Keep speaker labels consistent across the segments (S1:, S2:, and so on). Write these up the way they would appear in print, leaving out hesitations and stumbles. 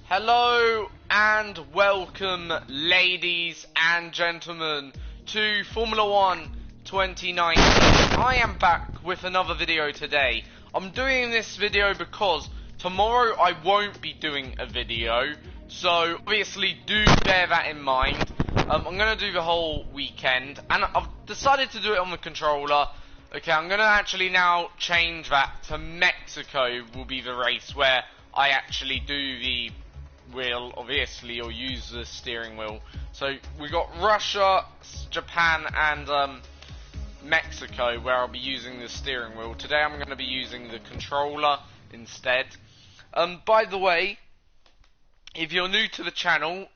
S1: Hello and welcome, ladies and gentlemen, to Formula 1 2019. I am back with another video today. I'm doing this video because tomorrow I won't be doing a video, so obviously do bear that in mind. I'm going to do the whole weekend, and I've decided to do it on the controller. Okay, I'm going to actually now change that to Mexico will be the race where I actually do the wheel, obviously, or use the steering wheel. So we got Russia, Japan, and Mexico where I'll be using the steering wheel. Today I'm going to be using the controller instead. By the way, if you're new to the channel,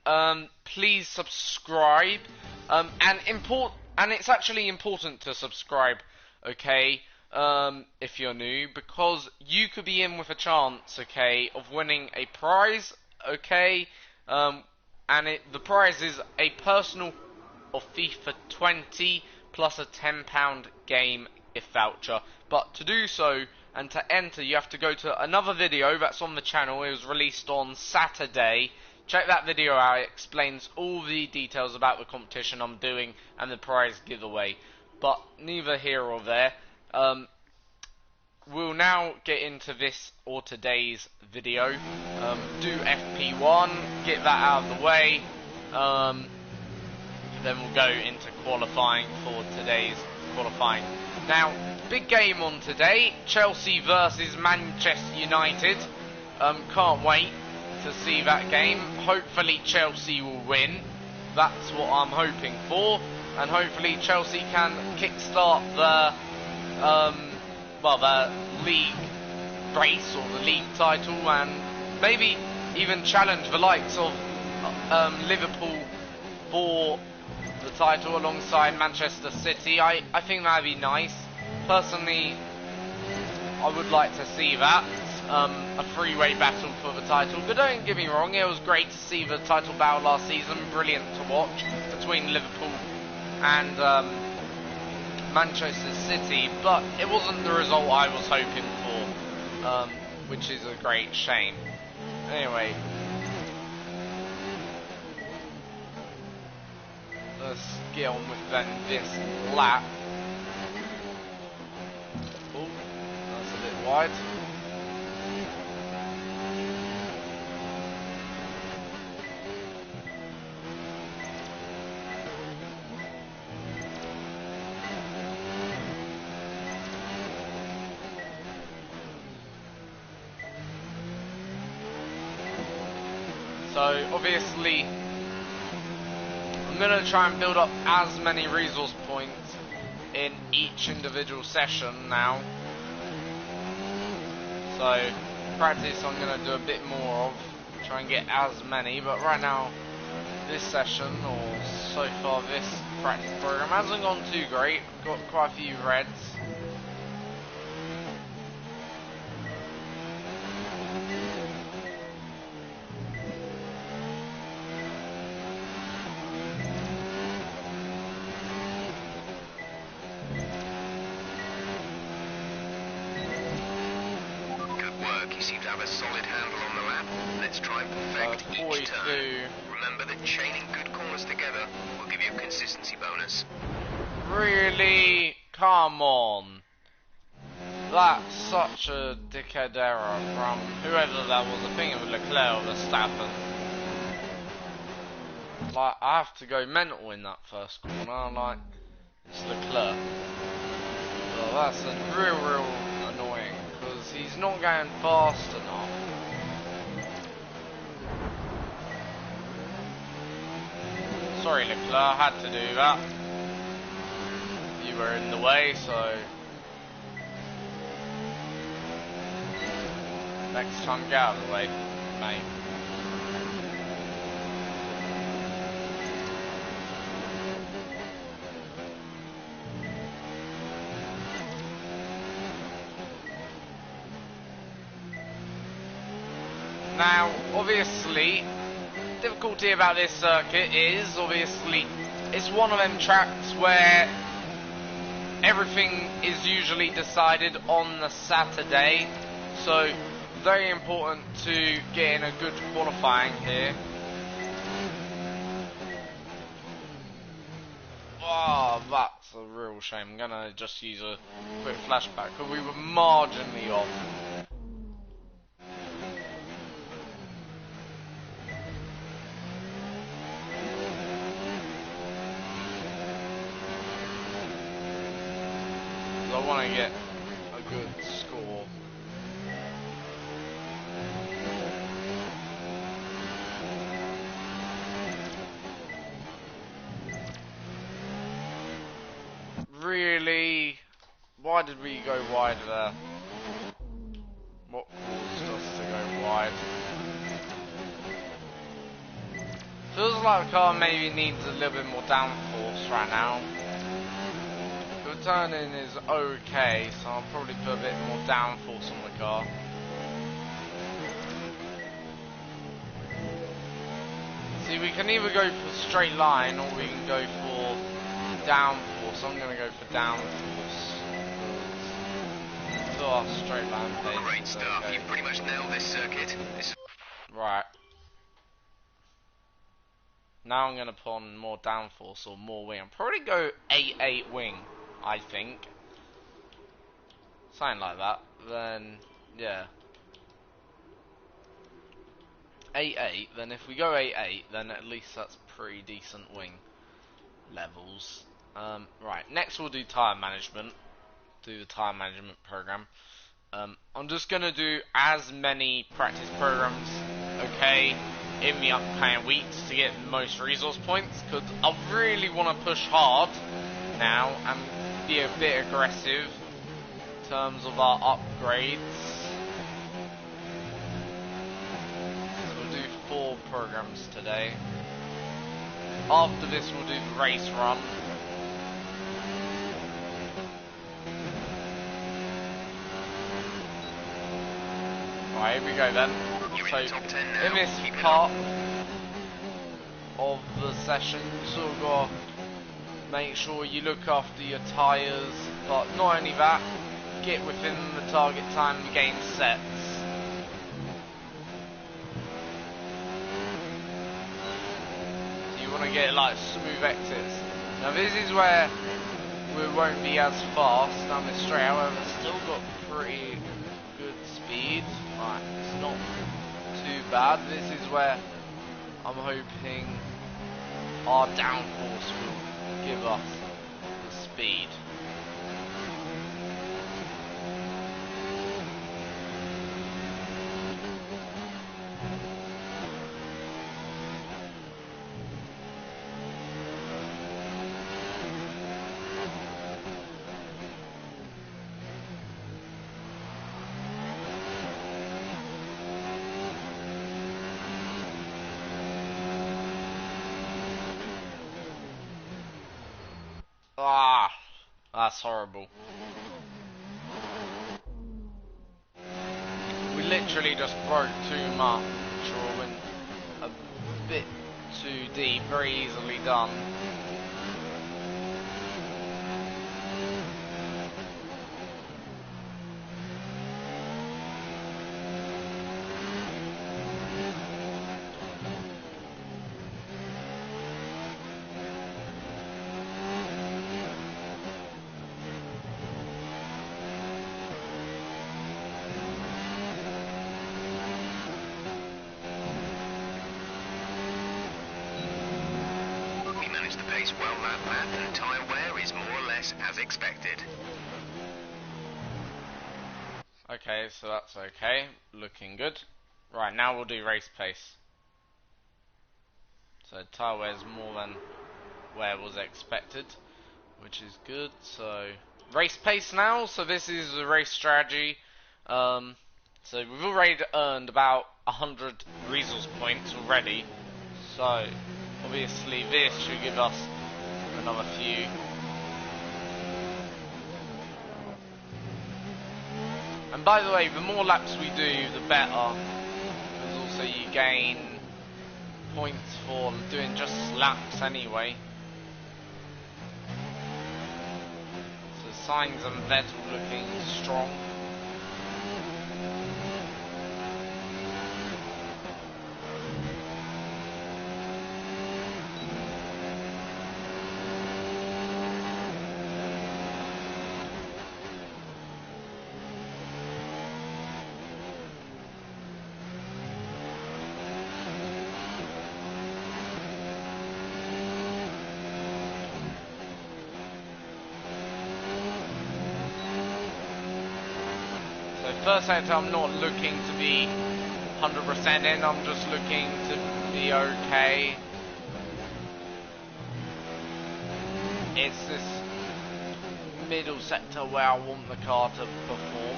S1: please subscribe. And it's actually important to subscribe, okay? If you're new, because you could be in with a chance, okay, of winning a prize. Okay, and the prize is a personal of FIFA 20 plus a £10 game gift voucher. But to do so and to enter, you have to go to another video that's on the channel. It was released on Saturday. Check that video out. It explains all the details about the competition I'm doing and the prize giveaway. But neither here or there. We'll now get into this or today's video. Do FP1, get that out of the way. Then we'll go into qualifying for today's qualifying. Now, big game on today, Chelsea versus Manchester United. Can't wait to see that game. Hopefully Chelsea will win. That's what I'm hoping for. And hopefully Chelsea can kickstart the league race or the league title, and maybe even challenge the likes of Liverpool for the title alongside Manchester City. I think that'd be nice. Personally, I would like to see that, a three-way battle for the title. But don't get me wrong, it was great to see the title battle last season, brilliant to watch between Liverpool and Manchester City, but it wasn't the result I was hoping for, which is a great shame. Anyway, let's get on with this lap. Oh, that's a bit wide. So obviously I'm going to try and build up as many resource points in each individual session now. So practice I'm going to do a bit more of, try and get as many, but right now this session, or so far this practice program, hasn't gone too great. Got quite a few reds.
S2: You seem to have a solid handle on the lap. Let's try and perfect each turn. Remember that chaining good corners together will give you a consistency bonus.
S1: Really? Come on. That's such a dickhead error from whoever that was. I think it was Leclerc or Verstappen. Like, I have to go mental in that first corner. Like, it's Leclerc. So that's a real annoying, because he's not going fast enough. Sorry Leclerc, I had to do that. You were in the way, so next time get out of the way, mate. Now, obviously, difficulty about this circuit is, obviously, it's one of them tracks where everything is usually decided on the Saturday. So very important to get in a good qualifying here. Oh, that's a real shame. I'm gonna just use a quick flashback because we were marginally off. I want to get a good score. Really? Why did we go wide there? What caused us to go wide? Feels like the car maybe needs a little bit more downforce right now. The turning is okay, so I'll probably put a bit more downforce on the car. See, we can either go for straight line or we can go for downforce. I'm gonna go for downforce. So our straight line pace.
S2: Great stuff.
S1: Okay.
S2: You've pretty much nailed this circuit.
S1: Right. Now I'm gonna put on more downforce or more wing. I'll probably go 8-8 wing, I think. Something like that. Then yeah. 8-8, then if we go 8-8, then at least that's pretty decent wing levels. Right, next we'll do tyre management. Do the tyre management program. I'm just gonna do as many practice programs, okay, in the upcoming weeks to get the most resource points, because I really want to push hard now and be a bit aggressive in terms of our upgrades. 4 programs today. After this we'll do the race run. Right, here we go then. So in this part of the session you sort of got to make sure you look after your tyres, but not only that, get within the target time the game sets. Want to get like smooth exits. Now this is where we won't be as fast down this straight, however still got pretty good speed. Right, it's not too bad. This is where I'm hoping our downforce will give us the speed. Ah, that's horrible. We literally just broke too much or went a bit too deep, very easily done.
S2: The pace well that lap and tyre wear is more or less as expected.
S1: Okay, so that's okay, looking good. Right, now we'll do race pace. So tyre wear is more than where was expected, which is good. So race pace now, so this is the race strategy. So we've already earned about 100 resource points already, so obviously this should give us another few. And by the way, the more laps we do, the better, because also you gain points for doing just laps anyway. So Sainz and Vettel looking strong. First sector, I'm not looking to be 100% in, I'm just looking to be okay. It's this middle sector where I want the car to perform.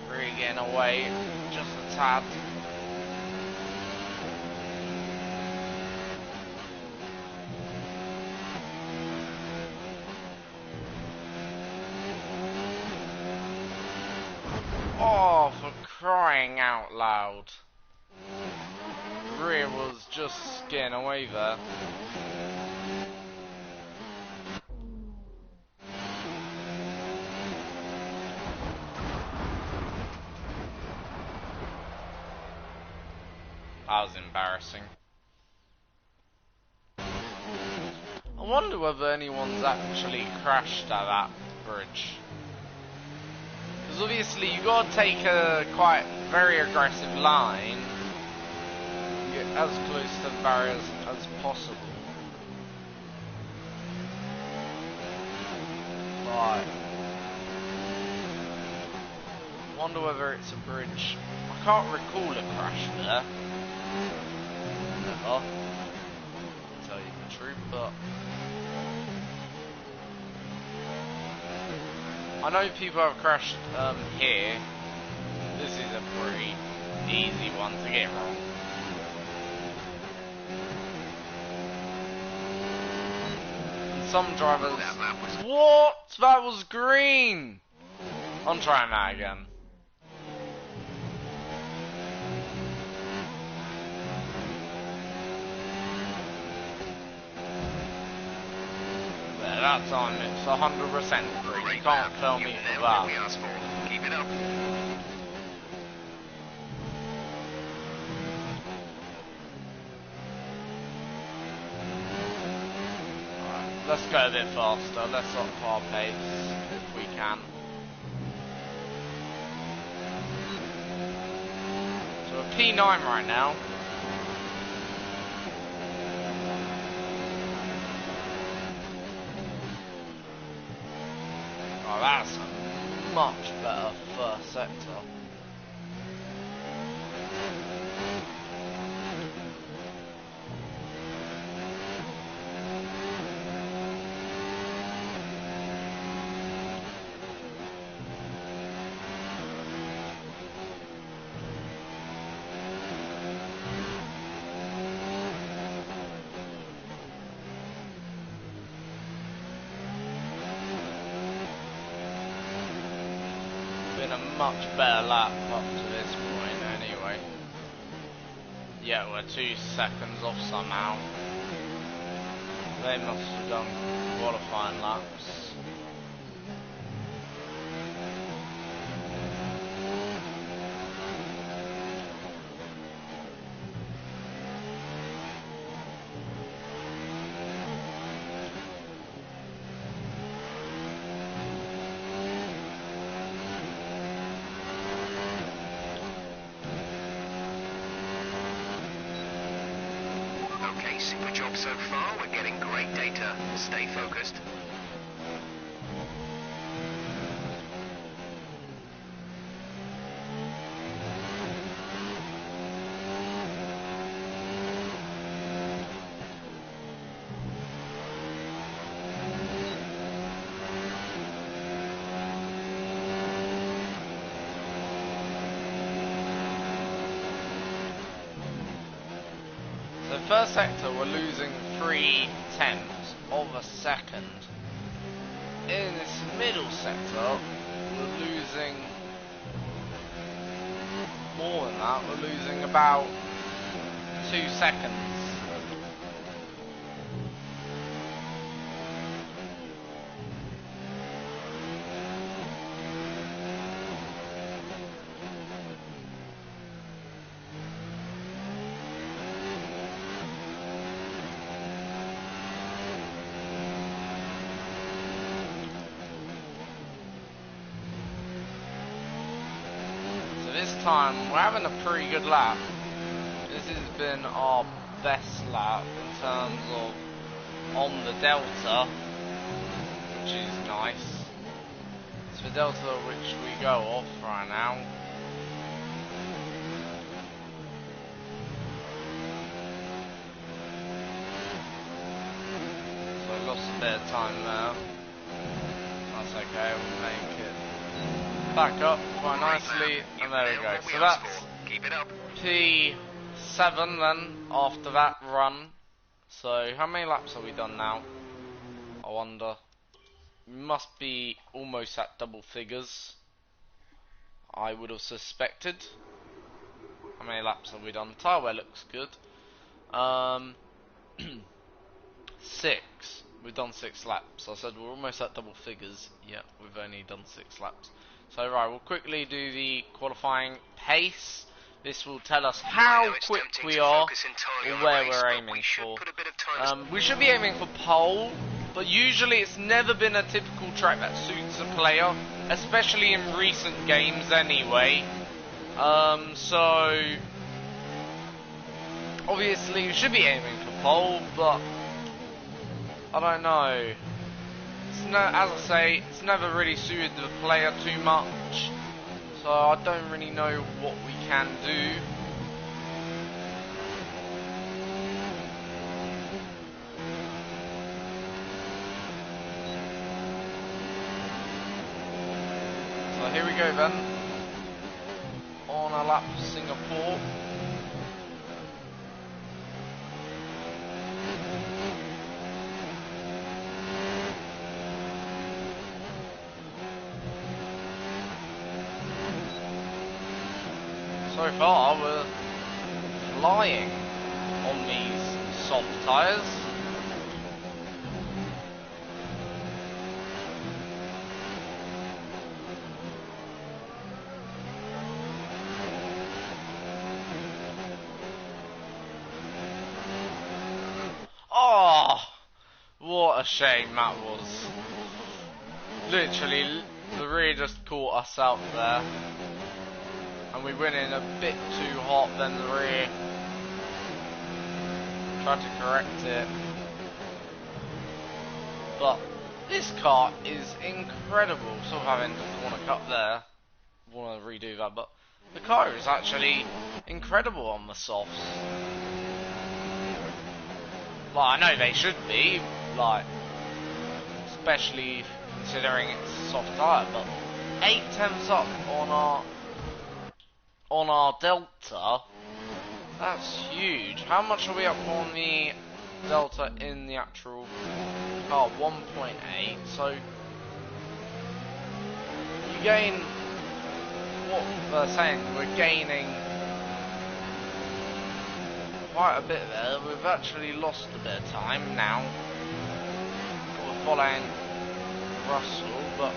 S1: Really getting away just a tad. Oh, for crying out loud. Rear was just getting away there. That was embarrassing. I wonder whether anyone's actually crashed at that bridge. Because obviously you got to take a quite very aggressive line, get as close to the barriers as possible. Right. Wonder whether it's a bridge. I can't recall a crash there. Never. To tell you the truth, but I know people have crashed here. This is a pretty easy one to get wrong. And some drivers... What? That was green! I'm trying that again. That time it's 100% free. You can't tell me for that.
S2: Keep it up.
S1: Right, let's go a bit faster. Let's up our pace if we can. So a P9 right now. Oh, that's a much better first sector. Been a much better lap up to this point anyway. Yeah, we're 2 seconds off somehow. They must have done qualifying laps.
S2: Super job so far. We're getting great data. Stay focused.
S1: First sector, we're losing 3/10 of a second. In this middle sector, we're losing more than that. We're losing about 2 seconds. This time, we're having a pretty good lap. This has been our best lap in terms of on the Delta, which is nice. It's the delta which we go off right now. So I lost a bit of time there. That's okay, we'll make it back up quite nicely, and there we go. So that's P7 then, after that run. So how many laps have we done now? I wonder. We must be almost at double figures, I would have suspected. How many laps have we done? Tyre wear looks good. 6. We've done 6 laps. I said we're almost at double figures. Yeah, we've only done 6 laps. So right, we'll quickly do the qualifying pace. This will tell us how quick we are or where we're aiming for. We should be aiming for pole, but usually it's never been a typical track that suits a player, especially in recent games anyway. So obviously you should be aiming for pole, but I don't know. As I say, it's never really suited the player too much, so I don't really know what we can do. So here we go then, on a lap for Singapore. So far we're flying on these soft tyres. Oh, what a shame that was. Literally, the rear just caught us out there. And we went in a bit too hot, then the rear tried to correct it. But this car is incredible. Sort of having the corner cut there. Want to redo that, but the car is actually incredible on the softs. Like, I know they should be, like, especially considering it's a soft tyre, but 8/10 up on our Delta, that's huge. How much are we up on the Delta in the actual car? 1.8. So you gain, what they're saying, we're gaining quite a bit there. We've actually lost a bit of time now. We're following Russell, but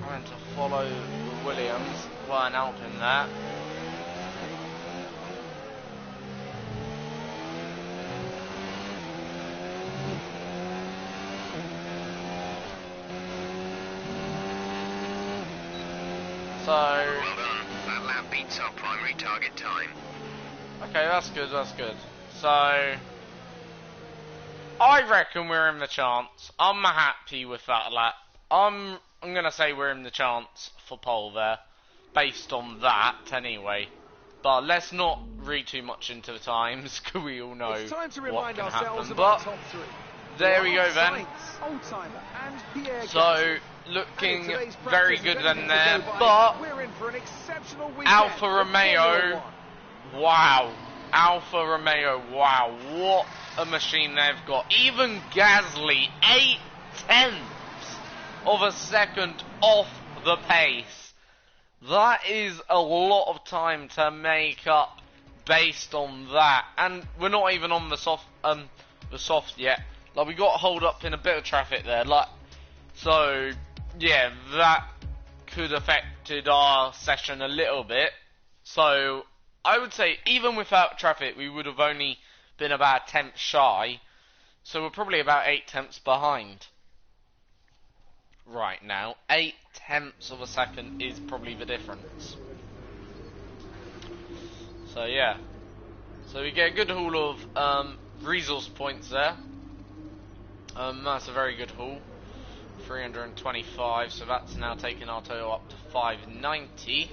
S1: trying to follow the Williams, weren't helping that. So
S2: well done. That lap beats our primary target time.
S1: Okay, that's good, that's good. So I reckon we're in the chance. I'm happy with that lap. I'm gonna say we're in the chance for pole there, based on that anyway. But let's not read too much into the times, because we all know
S3: it's time to
S1: what
S3: remind
S1: can
S3: ourselves
S1: happen.
S3: of our
S1: But
S3: top 3.
S1: there we go then.
S3: Oldtimer and Pierre
S1: So looking very good then there, but
S3: we're in for an exceptional weekend.
S1: Alfa Romeo, wow. Alfa Romeo, wow, what a machine they've got. Even Gasly, 8/10 of a second off the pace. That is a lot of time to make up based on that. And we're not even on the soft yet. Like, we got hold up in a bit of traffic there. Like, so yeah, that could affected our session a little bit. So I would say even without traffic we would have only been about a tenth shy. So we're probably about 8/10 behind right now. 8/10 of a second is probably the difference. So yeah. So we get a good haul of resource points there. That's a very good haul. 325, so that's now taking our total up to 590.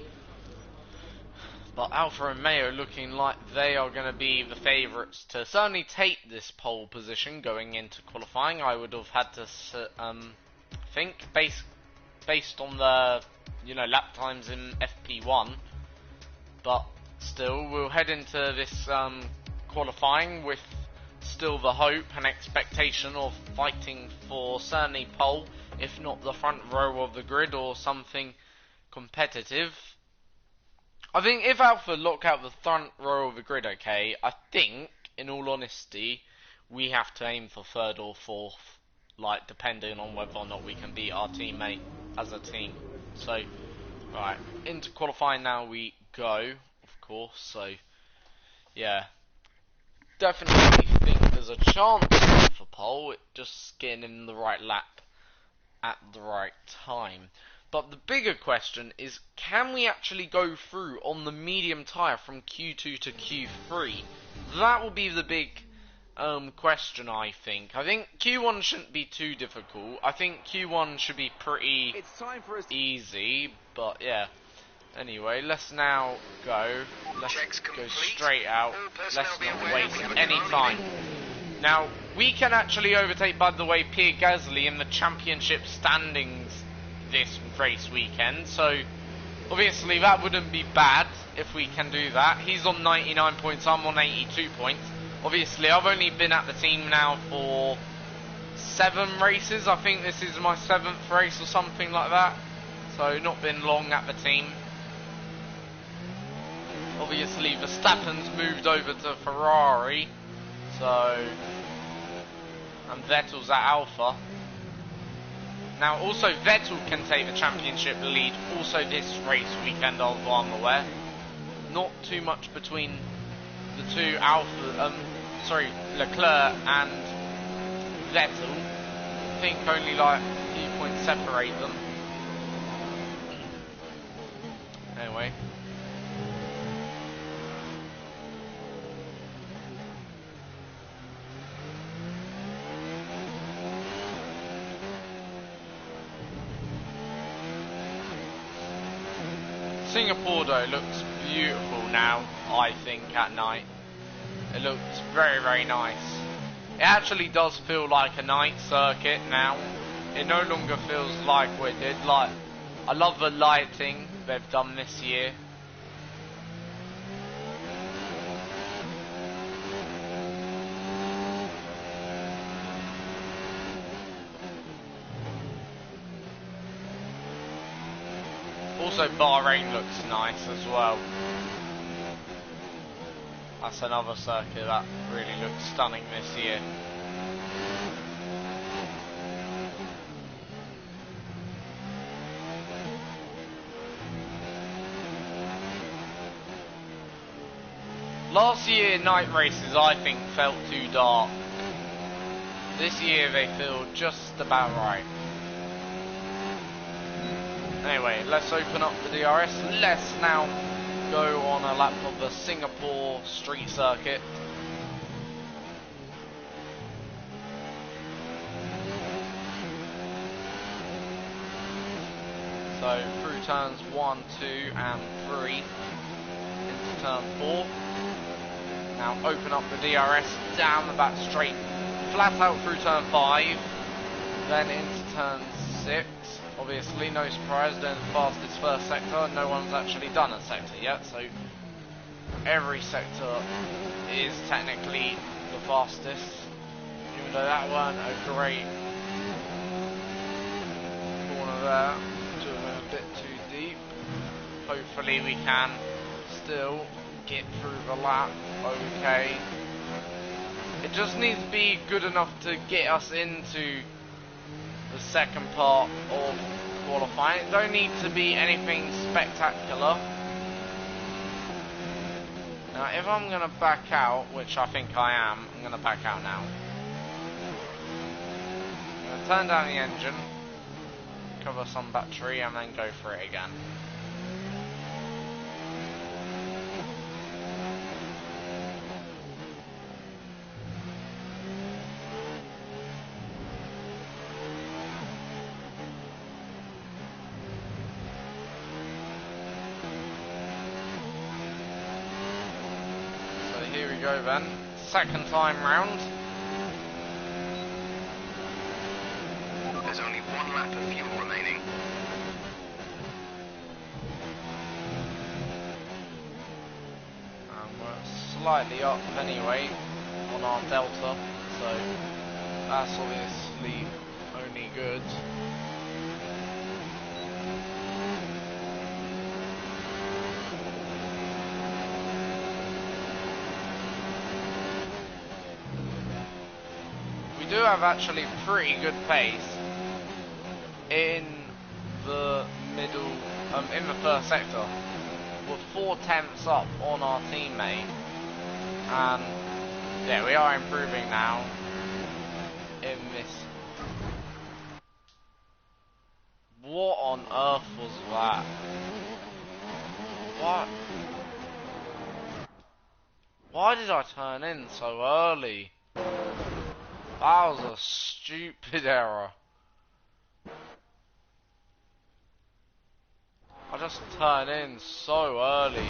S1: But Alfa Romeo looking like they are going to be the favourites to certainly take this pole position going into qualifying. I would have had to think based on the lap times in FP1, but still we'll head into this qualifying with still the hope and expectation of fighting for certainly pole, if not the front row of the grid or something competitive. I think if Alfa lock out the front row of the grid, okay, I think, in all honesty, we have to aim for third or fourth, like, depending on whether or not we can beat our teammate as a team. So, right, into qualifying now we go, of course, so, yeah. Definitely think there's a chance for pole, just getting in the right lap at the right time. But the bigger question is, can we actually go through on the medium tyre from Q2 to Q3? That will be the big question, I think. I think Q1 shouldn't be too difficult. I think Q1 should be pretty easy, but yeah. Anyway, let's now go. Let's go straight out. Let's not waste any time. Now, we can actually overtake, by the way, Pierre Gasly in the championship standings this race weekend. So, obviously, that wouldn't be bad if we can do that. He's on 99 points, I'm on 82 points. Obviously, I've only been at the team now for 7 races. I think this is my 7th race or something like that. So, not been long at the team. Obviously, Verstappen's moved over to Ferrari, so, and Vettel's at Alfa. Now, also Vettel can take the championship lead also this race weekend, as I'm aware. Not too much between the two Leclerc and Vettel. I think only like a few points separate them. Anyway. Singapore though looks beautiful now, I think, at night. It looks very, very nice. It actually does feel like a night circuit now. It no longer feels like we did. Like, I love the lighting they've done this year. Also, Bahrain looks nice as well. That's another circuit that really looks stunning this year. Last year, night races, I think, felt too dark. This year, they feel just about right. Anyway, let's open up the DRS. Let's now go on a lap of the Singapore street circuit. So through turns 1, 2 and 3 into turn 4. Now open up the DRS down the back straight, flat out through turn 5, then into turn 6. Obviously, no surprise, doing the fastest first sector. No one's actually done a sector yet, so every sector is technically the fastest. Even though that weren't a great corner there, just went a bit too deep. Hopefully we can still get through the lap okay. It just needs to be good enough to get us into the second part of qualifying. It don't need to be anything spectacular. Now if I'm going to back out, which I think I am, I'm going to back out now. I'm going to turn down the engine, cover some battery and then go for it again. go then. Second time round.
S2: There's only one lap of fuel remaining.
S1: And we're slightly up anyway on our delta, so that's obviously only good. We do have actually pretty good pace in the middle, in the first sector. We're 4/10ths up on our teammate, and yeah, we are improving now in this. What on earth was that? What? Why did I turn in so early? That was a stupid error. I just turned in so early.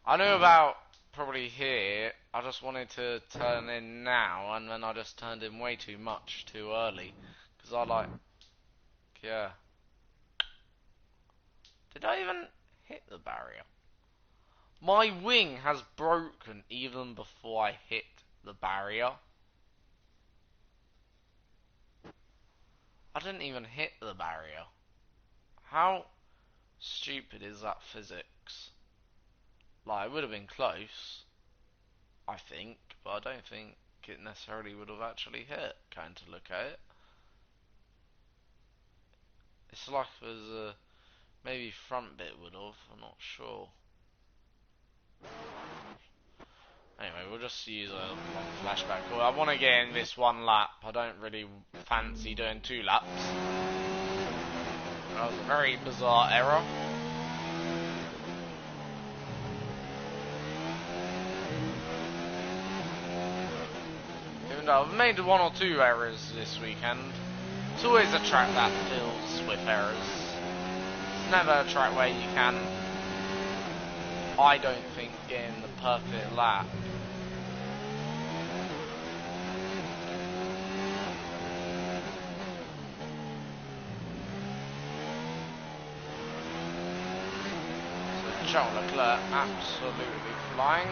S1: I knew about probably here. I just wanted to turn in now, and then I just turned in way too much too early. Because I like, yeah. Did I even hit the barrier? My wing has broken even before I hit the barrier. I didn't even hit the barrier. How stupid is that physics? Like, it would have been close, I think, but I don't think it necessarily would have actually hit, kind of look at it. It's like there's a, maybe front bit would have, I'm not sure. Anyway, we'll just use a flashback. Well, I want to get in this one lap. I don't really fancy doing 2 laps. That was a very bizarre error. Even though I've made 1 or 2 errors this weekend, it's always a track that fills with errors. It's never a track where you can, I don't think, get in the perfect lap. Charles Leclerc absolutely flying.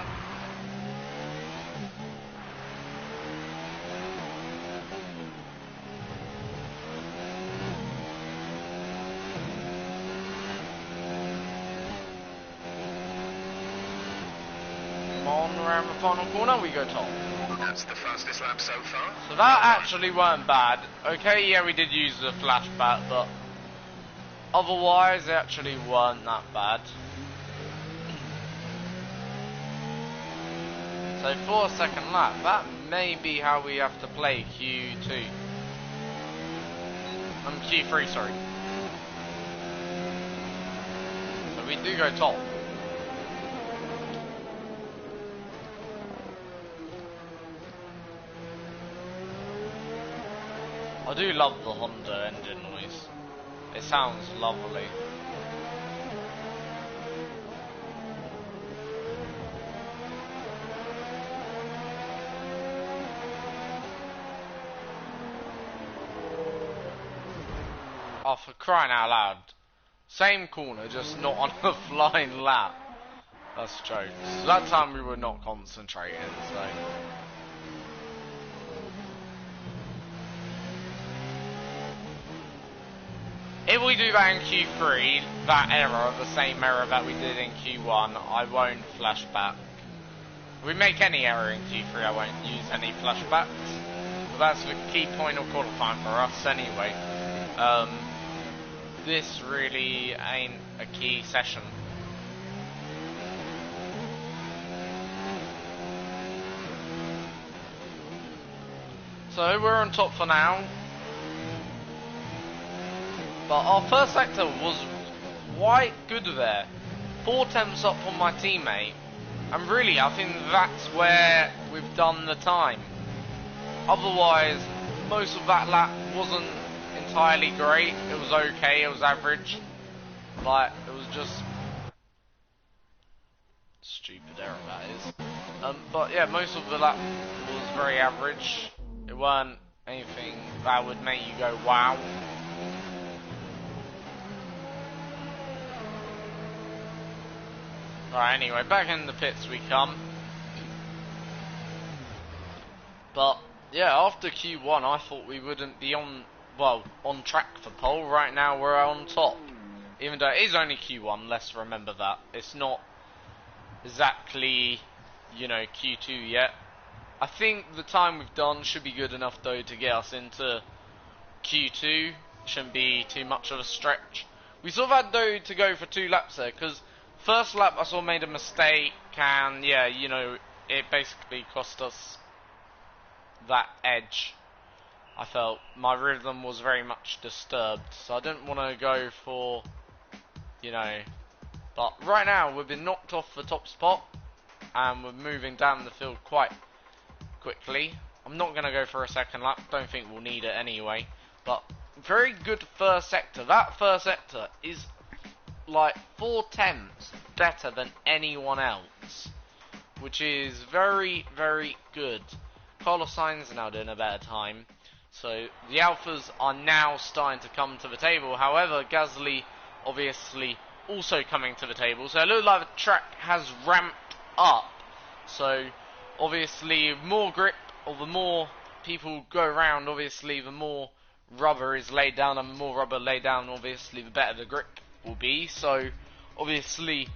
S1: Come on, around the final corner, we go top.
S2: That's the fastest lap so far.
S1: So that actually weren't bad. Okay, yeah, we did use the flashback, but otherwise, they actually weren't that bad. So for a second lap, that may be how we have to play Q2. Q3, sorry. So we do go top. I do love the Honda engine noise. It sounds lovely. Oh, for crying out loud. Same corner, just not on a flying lap. That's jokes. That time we were not concentrating, so. If we do that in Q3, that error, the same error that we did in Q1, I won't flashback. If we make any error in Q3, I won't use any flashbacks. But that's the key point of qualifying for us anyway. This really ain't a key session. So we're on top for now. But our first sector was quite good there. 4/10ths up on my teammate. And really, I think that's where we've done the time. Otherwise, most of that lap wasn't entirely great. It was okay, it was average. But it was just stupid error that is. But yeah, most of the lap was very average. It weren't anything that would make you go wow. Alright, anyway, back in the pits we come. But yeah, after Q1 I thought we wouldn't be on track for pole. Right now we're on top. Even though it is only Q1, let's remember that. It's not exactly, you know, Q2 yet. I think the time we've done should be good enough though to get us into Q2. Shouldn't be too much of a stretch. We sort of had though to go for 2 laps there, because first lap I saw made a mistake, and yeah, you know, it basically cost us that edge. I felt my rhythm was very much disturbed, so I didn't want to go for, you know, but right now we've been knocked off the top spot and we're moving down the field quite quickly. I'm not going to go for a second lap, don't think we'll need it anyway, but very good first sector. That first sector is like 4/10 better than anyone else, which is very, very good. Carlos Sainz is now doing a better time, so the Alphas are now starting to come to the table. However, Gasly obviously also coming to the table, so it looks like the track has ramped up. So obviously more grip, or the more people go around, obviously the more rubber is laid down, and the more rubber laid down, obviously the better the grip will be. So obviously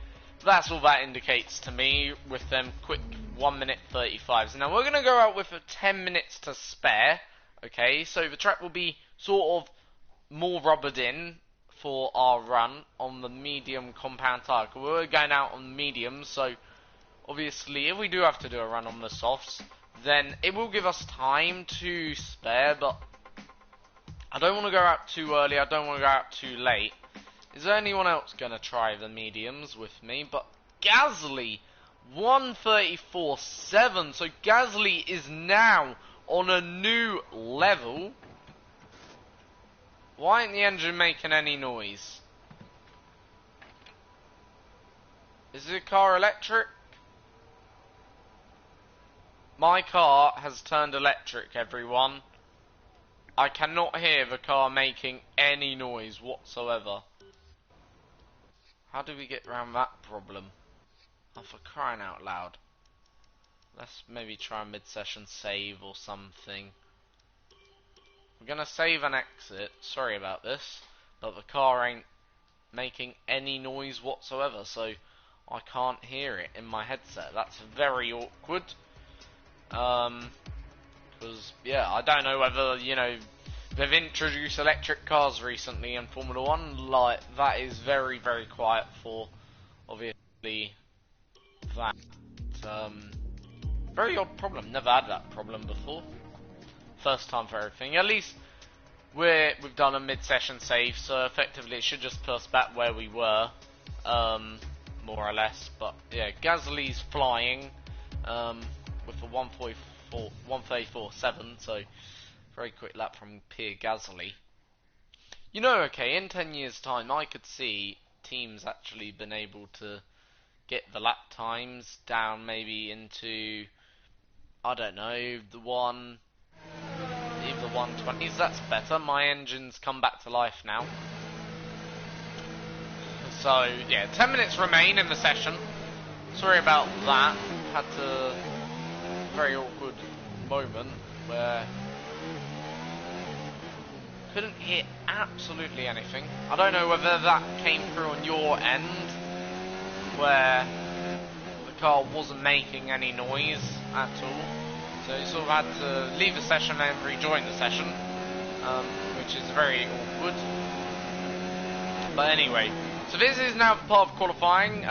S1: that's all that indicates to me with them quick 1:35s. Now we're going to go out with 10 minutes to spare. Okay, so the track will be sort of more rubbered in for our run on the medium compound tyre. We're going out on mediums, so obviously if we do have to do a run on the softs, then it will give us time to spare, but I don't want to go out too early, I don't want to go out too late. Is there anyone else going to try the mediums with me? But Gasly, 1:34.7, so Gasly is now on a new level. Why ain't the engine making any noise? Is the car electric? My car has turned electric, everyone. I cannot hear the car making any noise whatsoever. How do we get around that problem? Oh, for crying out loud. Let's maybe try a mid-session save or something. We're gonna save and exit. Sorry about this, but the car ain't making any noise whatsoever, so I can't hear it in my headset. That's very awkward. Because, yeah, I don't know whether, you know, they've introduced electric cars recently in Formula 1, like, that is very, very quiet for, obviously, that. Very odd problem, never had that problem before. First time for everything. At least, we've done a mid-session save, so effectively it should just put us back where we were, more or less. But, yeah, Gasly's flying, with a 1:34.7, so very quick lap from Pierre Gasly. You know, okay, in 10 years' time, I could see teams actually been able to get the lap times down maybe into, I don't know, either 1:20s. That's better. My engine's come back to life now. So, yeah, 10 minutes remain in the session. Sorry about that. Had to... very awkward moment where couldn't hear absolutely anything. I don't know whether that came through on your end, where the car wasn't making any noise at all, so you sort of had to leave the session and rejoin the session, which is very awkward. But anyway, so this is now part of qualifying,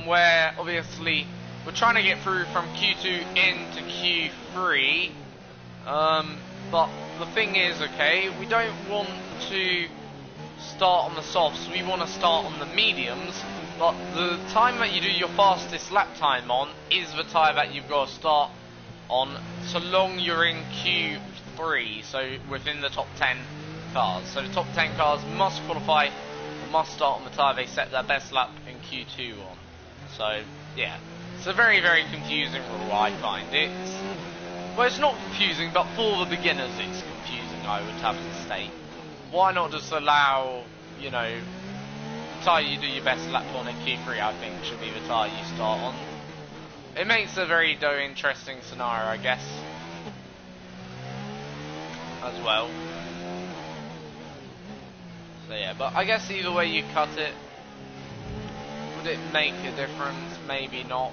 S1: where obviously we're trying to get through from Q2 into Q3, but the thing is, okay, we don't want to start on the softs, we want to start on the mediums, but the time that you do your fastest lap time on is the time that you've got to start on, so long you're in Q3, so within the top 10 cars. So the top 10 cars must qualify, must start on the tyre they set their best lap in Q2 on. So, yeah. It's a very, very confusing rule, I find. Well, it's not confusing, but for the beginners it's confusing, I would have to state. Why not just allow, you know, the tyre you do your best lap on in Q3, I think, should be the tyre you start on. It makes a very, very interesting scenario, I guess, as well. So yeah, but I guess either way you cut it, would it make a difference? Maybe not.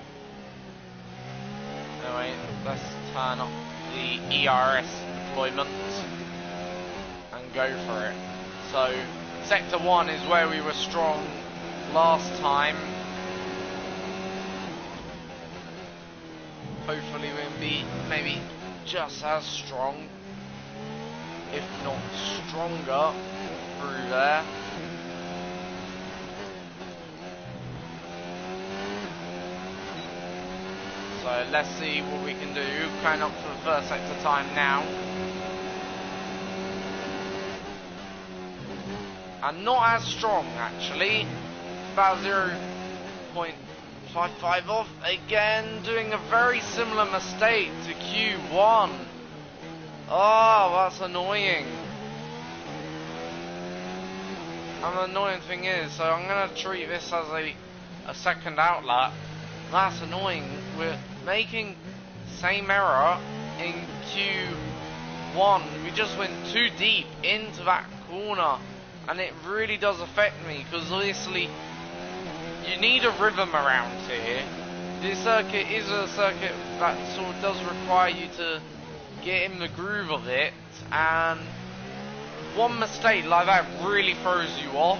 S1: Anyway, let's turn up the ERS deployment and go for it. So, Sector 1 is where we were strong last time. Hopefully we'll be maybe just as strong, if not stronger, through there. So let's see what we can do. Going up for the first sector time now. And not as strong actually. About 0.55 off. Again, doing a very similar mistake to Q1. Oh, that's annoying. And the annoying thing is, so I'm going to treat this as a second outlet. That's annoying. We're making the same error in Q1. We just went too deep into that corner, and it really does affect me, because obviously you need a rhythm around here. This circuit is a circuit that sort of does require you to get in the groove of it, and one mistake like that really throws you off.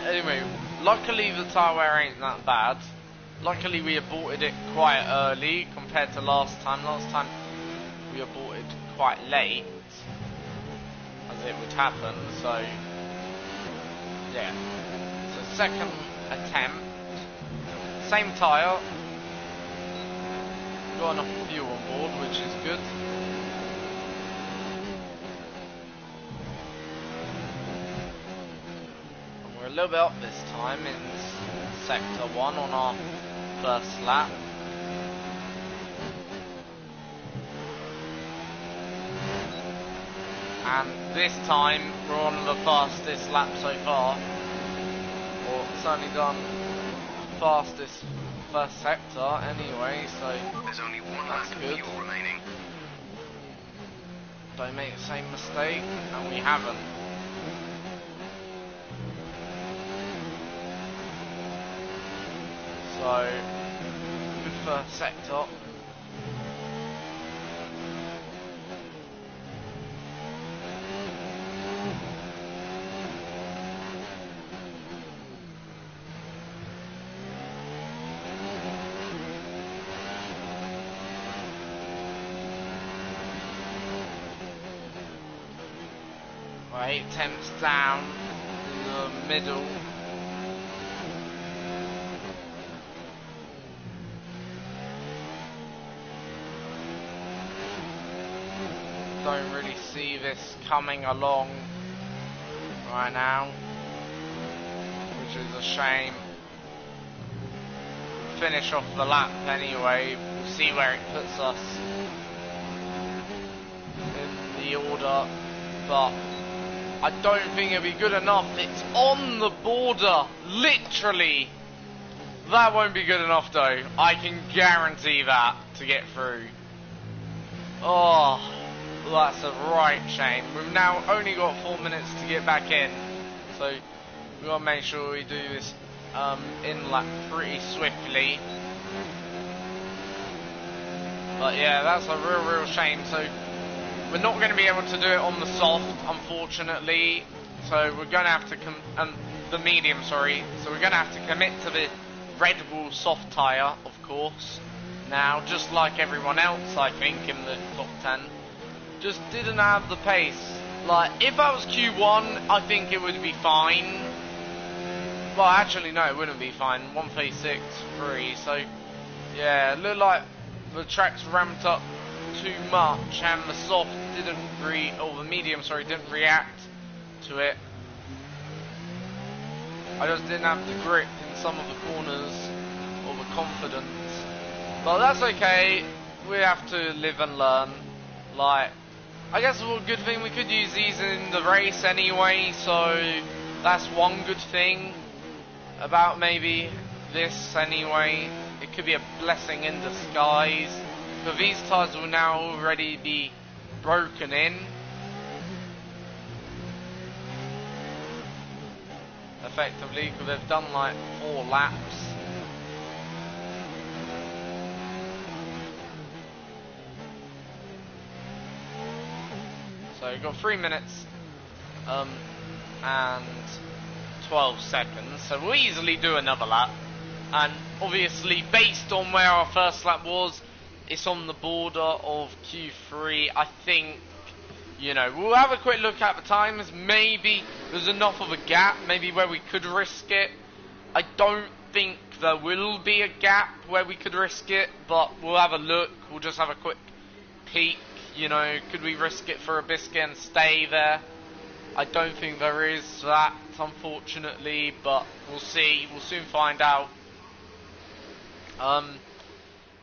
S1: Anyway, luckily the tyre wear ain't that bad. Luckily we aborted it quite early compared to last time. Last time we aborted quite late, as it would happen, so yeah. So second attempt, same tyre, got enough fuel on board, which is good. And we're a little bit up this time in Sector 1 on our first lap. And this time we're on the fastest lap so far, or certainly done fastest first sector anyway, so
S2: there's only one lap of fuel remaining.
S1: Don't make the same mistake, and we haven't. So good first sector. Right, attempts down in the middle. Don't really see this coming along right now, which is a shame. We'll finish off the lap anyway. We'll see where it puts us in the order, but I don't think it'll be good enough. It's on the border, literally. That won't be good enough though. I can guarantee that to get through. Oh, that's a right shame. We've now only got 4 minutes to get back in, so we've got to make sure we do this in lap pretty swiftly. But yeah, that's a real shame. So we're not going to be able to do it on the soft, unfortunately. So we're going to have to the medium, sorry. So we're going to have to commit to the Red Bull soft tyre, of course. Now, just like everyone else, I think, in the top 10, just didn't have the pace. Like, if I was Q1, I think it would be fine. Well, actually, no, it wouldn't be fine. 136.3. So, yeah, it looked like the track's ramped up too much, and the soft didn't or the medium, sorry, didn't react to it I just didn't have the grip in some of the corners or the confidence. But that's okay. We have to live and learn. Like, I guess a good thing, we could use these in the race anyway, so that's one good thing about maybe this anyway. It could be a blessing in disguise, but these tyres will now already be broken in. Effectively, because they've done like 4 laps. So you've got 3 minutes and 12 seconds, so we'll easily do another lap. And obviously, based on where our first lap was, it's on the border of Q3. I think, you know, we'll have a quick look at the times. Maybe there's enough of a gap, maybe where we could risk it. I don't think there will be a gap where we could risk it, but we'll have a look. We'll just have a quick peek. You know, could we risk it for a biscuit and stay there? I don't think there is that, unfortunately, but we'll see. We'll soon find out.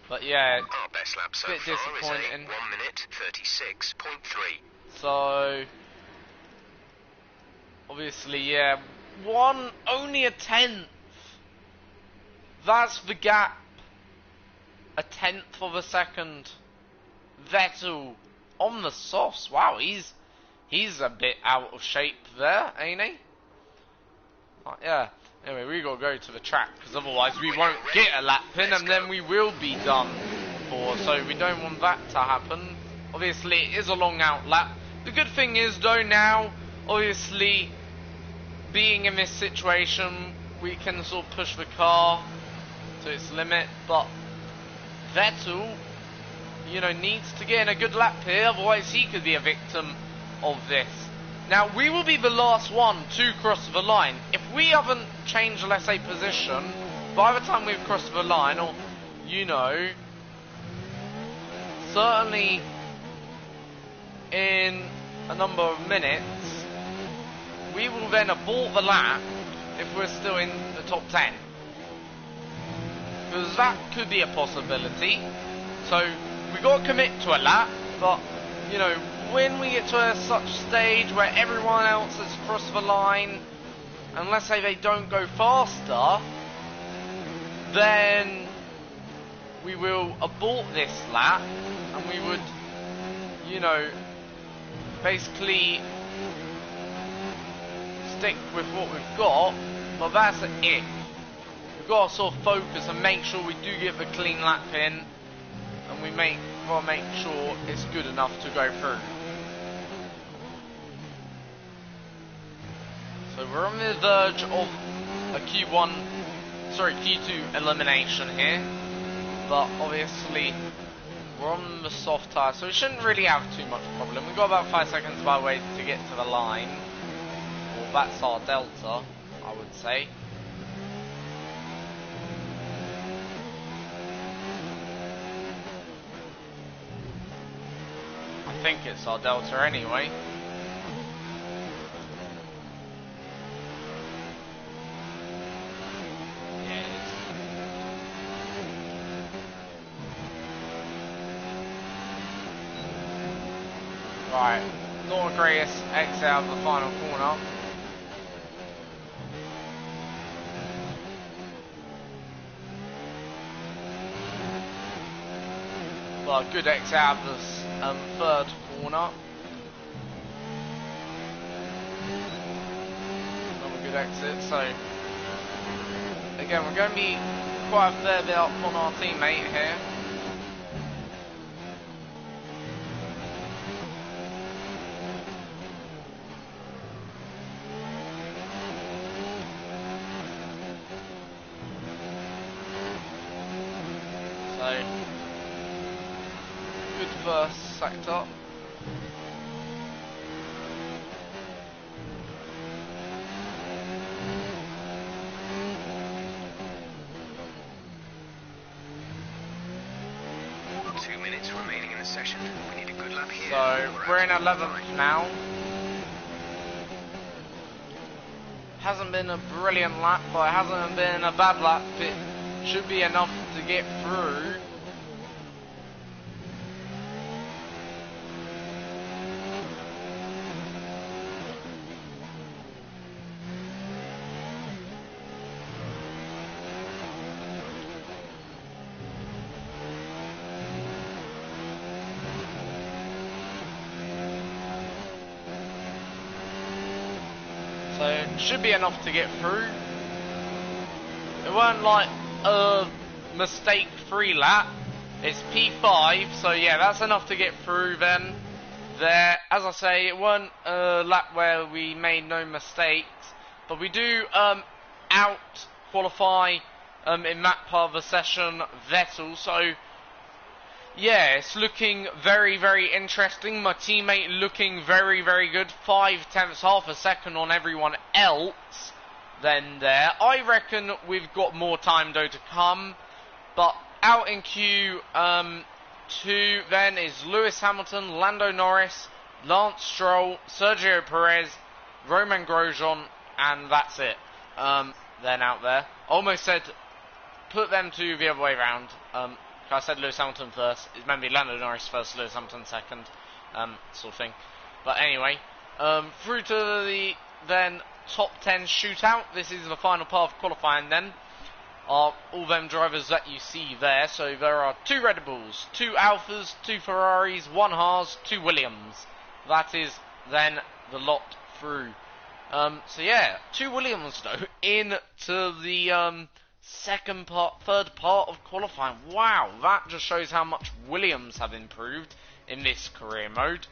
S1: But yeah,
S2: our best lap so
S1: bit
S2: far
S1: disappointing.
S2: is a 1 minute 36.3.
S1: So obviously, yeah, only a 10th. That's the gap. A 10th of a second. Vettel on the softs. Wow, he's a bit out of shape there, ain't he? Yeah. Anyway, we gotta go to the track, because otherwise we won't get a lap in, and then we will be done for. So we don't want that to happen. Obviously, it is a long out lap. The good thing is, though, now, obviously, being in this situation, we can sort of push the car to its limit. But Vettel, you know, needs to get in a good lap here, otherwise he could be a victim of this. Now, we will be the last one to cross the line. If we haven't changed, let's say, position, by the time we've crossed the line, or, you know, certainly in a number of minutes, we will then abort the lap if we're still in the top 10. Because that could be a possibility. So, we got to commit to a lap, but, you know, when we get to such stage where everyone else has crossed the line, and let's say they don't go faster, then we will abort this lap, and we would, you know, basically stick with what we've got. But that's an if. We've got to sort of focus and make sure we do get the clean lap in, and we got to make sure it's good enough to go through. So we're on the verge of a Q2 elimination here, but obviously we're on the soft tyre, so we shouldn't really have too much problem. We've got about 5 seconds by way to get to the line. Well, that's our delta, I would say. I think it's our delta anyway. Right, not the greatest exit out of the final corner. Well, good exit out of this third corner. Another good exit, so again we're going to be quite a fair bit up on our teammate here. Good first sector.
S2: Remaining in the session. We need a good lap here.
S1: So we're in 11th now. Hasn't been a brilliant lap, but it hasn't been a bad lap. It should be enough to get through. So it should be enough to get through. It weren't like a mistake-free lap. It's P5, so yeah, that's enough to get through then. There, as I say, it weren't a lap where we made no mistakes, but we do out-qualify in that part of the session Vettel, so yeah, it's looking very, very interesting. My teammate looking very, very good. 0.5, half a second on everyone else then there. I reckon we've got more time though to come. But out in Q2 then is Lewis Hamilton, Lando Norris, Lance Stroll, Sergio Perez, Romain Grosjean, and that's it. Then out there. Almost said put them two the other way around. I said Lewis Hamilton first. It's meant to be Lando Norris first, Lewis Hamilton second, sort of thing. But anyway, through to the then top 10 shootout. This is the final part of qualifying then. Are all them drivers that you see there. So there are 2 Red Bulls, 2 Alphas, 2 Ferraris, 1 Haas, 2 Williams. That is then the lot through. So yeah, 2 Williams though into the third part of qualifying. Wow, that just shows how much Williams have improved in this career mode.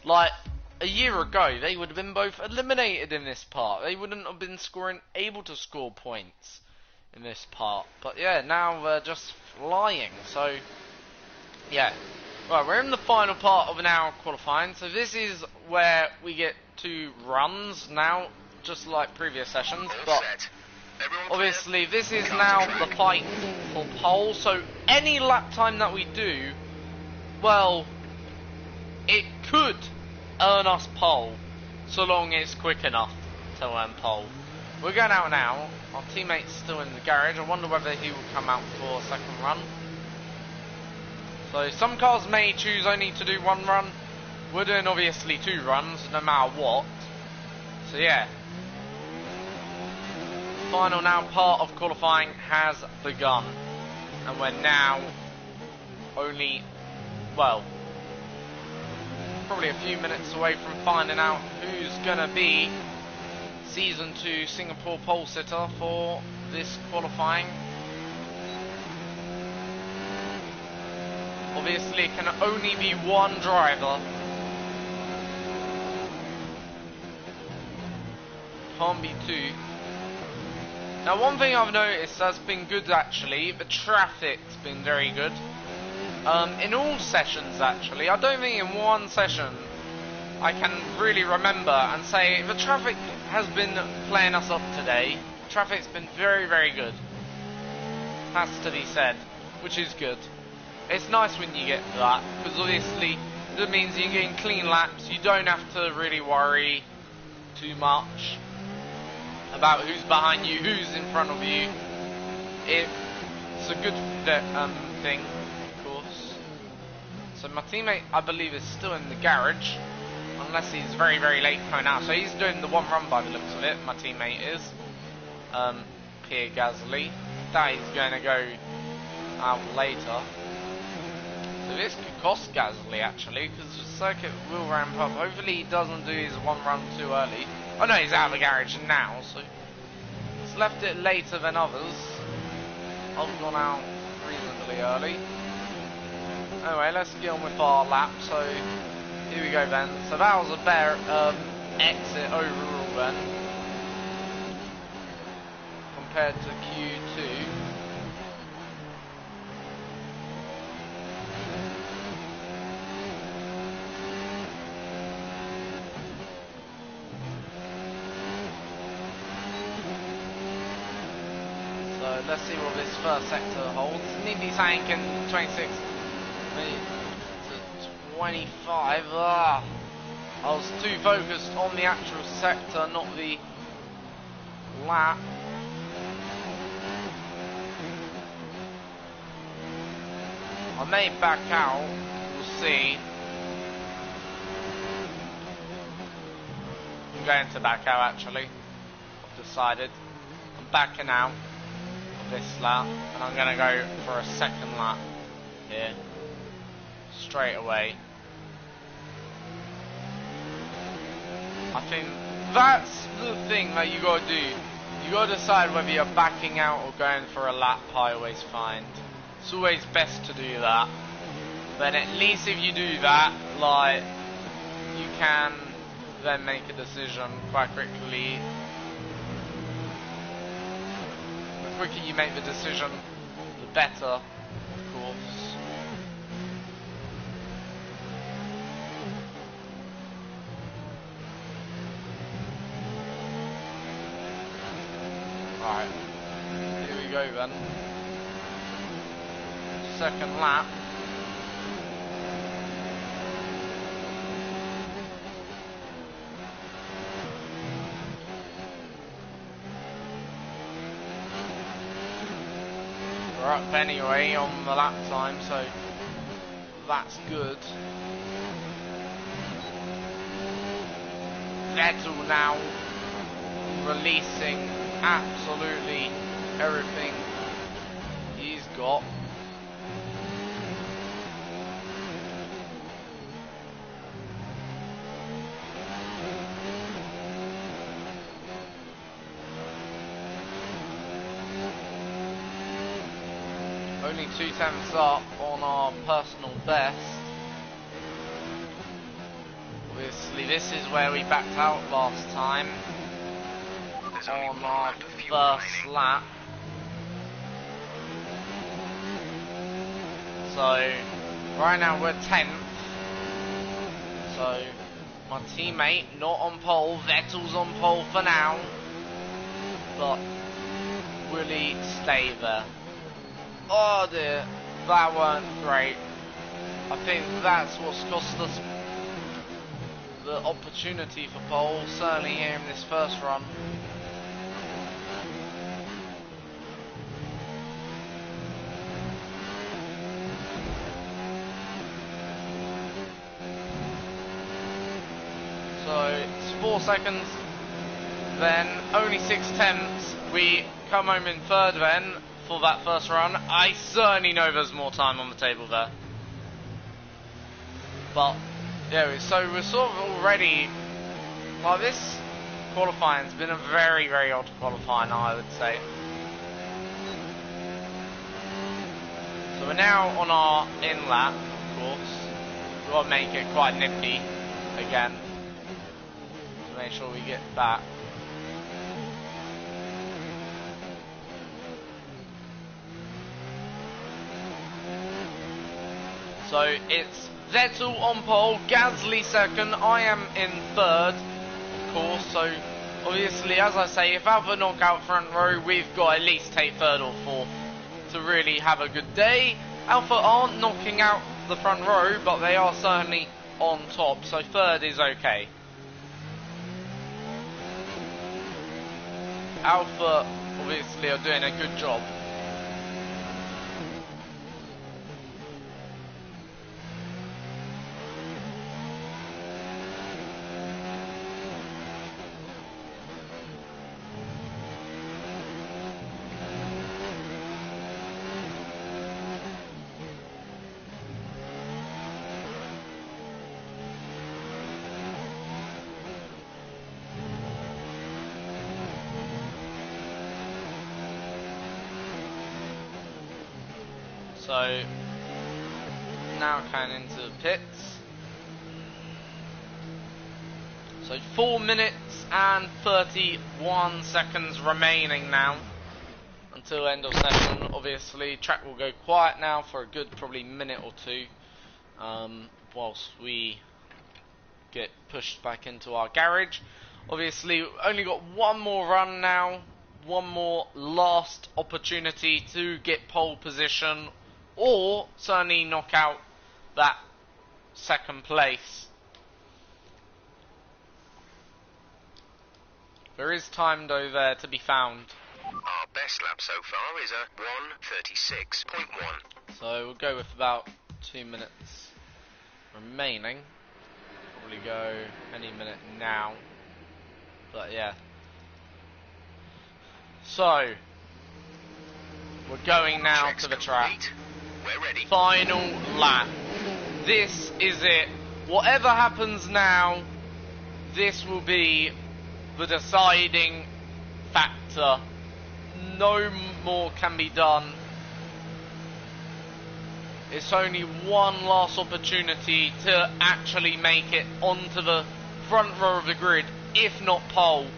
S1: Like, a year ago, they would have been both eliminated in this part. They wouldn't have been able to score points in this part. But yeah, now they're just flying. So, yeah. Right, we're in the final part of an hour qualifying. So this is where we get 2 runs now, just like previous sessions. But obviously, this is now the fight for pole, so any lap time that we do, well, it could earn us pole, so long it's quick enough to earn pole. We're going out now. Our teammate's still in the garage. I wonder whether he will come out for a second run. So some cars may choose only to do 1 run. We're doing obviously 2 runs, no matter what. So yeah. Final now part of qualifying has begun, and we're now only, well, probably a few minutes away from finding out who's gonna be Season 2 Singapore pole sitter for this qualifying. Obviously it can only be 1 driver. Can't be 2. Now one thing I've noticed that's been good actually, the traffic's been very good. In all sessions actually, I don't think in one session I can really remember and say the traffic has been playing us up today. Traffic's been very, very good. Has to be said, which is good. It's nice when you get that, because obviously that means you're getting clean laps, you don't have to really worry too much about who's behind you, who's in front of you. It's a good thing, of course. So my teammate, I believe, is still in the garage, unless he's very, very late coming out. So he's doing the 1 run by the looks of it, my teammate is. Pierre Gasly. That he's going to go out later. So this could cost Gasly actually, because the circuit will ramp up. Hopefully he doesn't do his 1 run too early. Oh no, he's out of the garage now, so he's left it later than others. I've gone out reasonably early. Anyway, let's get on with our lap. So here we go then. So that was a better exit overall then, compared to Q2. So let's see what this first sector holds. Nippy tank in 26 to 25. I was too focused on the actual sector, not the lap. I may back out, we'll see. I'm going to back out actually, I've decided. I'm backing out of this lap and I'm going to go for a second lap here, straight away. I think that's the thing that you got to do. You got to decide whether you're backing out or going for a lap, I always find. It's always best to do that. Then at least if you do that, like, you can then make a decision quite quickly. The quicker you make the decision, the better, of course. Right, here we go then. Second lap. We're up anyway on the lap time, so that's good. Vettel now releasing absolutely everything he's got. Only 2/10 up on our personal best. Obviously this is where we backed out last time on our first lap. So right now we're 10th. So my teammate not on pole, Vettel's on pole for now. But will he stay there? Oh dear, that weren't great. I think that's what's cost us the opportunity for pole, certainly here in this first run. So it's 4 seconds, then only 6/10. We come home in third then for that first run. I certainly know there's more time on the table there. But yeah, so we're sort of already, like, this qualifying's been a very, very odd qualifying, I would say. So we're now on our in lap, of course. We've got to make it quite nifty again to make sure we get back. So it's Vettel on pole, Gasly second, I am in third, of course. So obviously, as I say, if Alpha knock out front row, we've got to at least take third or fourth to really have a good day. Alpha aren't knocking out the front row, but they are certainly on top, so third is okay. Alpha obviously are doing a good job. So now coming into the pits. So 4 minutes and 31 seconds remaining now until end of session. Obviously track will go quiet now for a good probably minute or two, whilst we get pushed back into our garage. Obviously only got one more run now, one more last opportunity to get pole position, or certainly knock out that second place. There is time though there to be found.
S2: Our best lap so far is a 1:36.1.
S1: So we'll go with about 2 minutes remaining. Probably go any minute now. But yeah. So we're going now
S2: Checks
S1: to the track.
S2: complete. We're ready.
S1: Final lap. This is it. Whatever happens now, this will be the deciding factor. No more can be done. It's only one last opportunity to actually make it onto the front row of the grid, if not pole.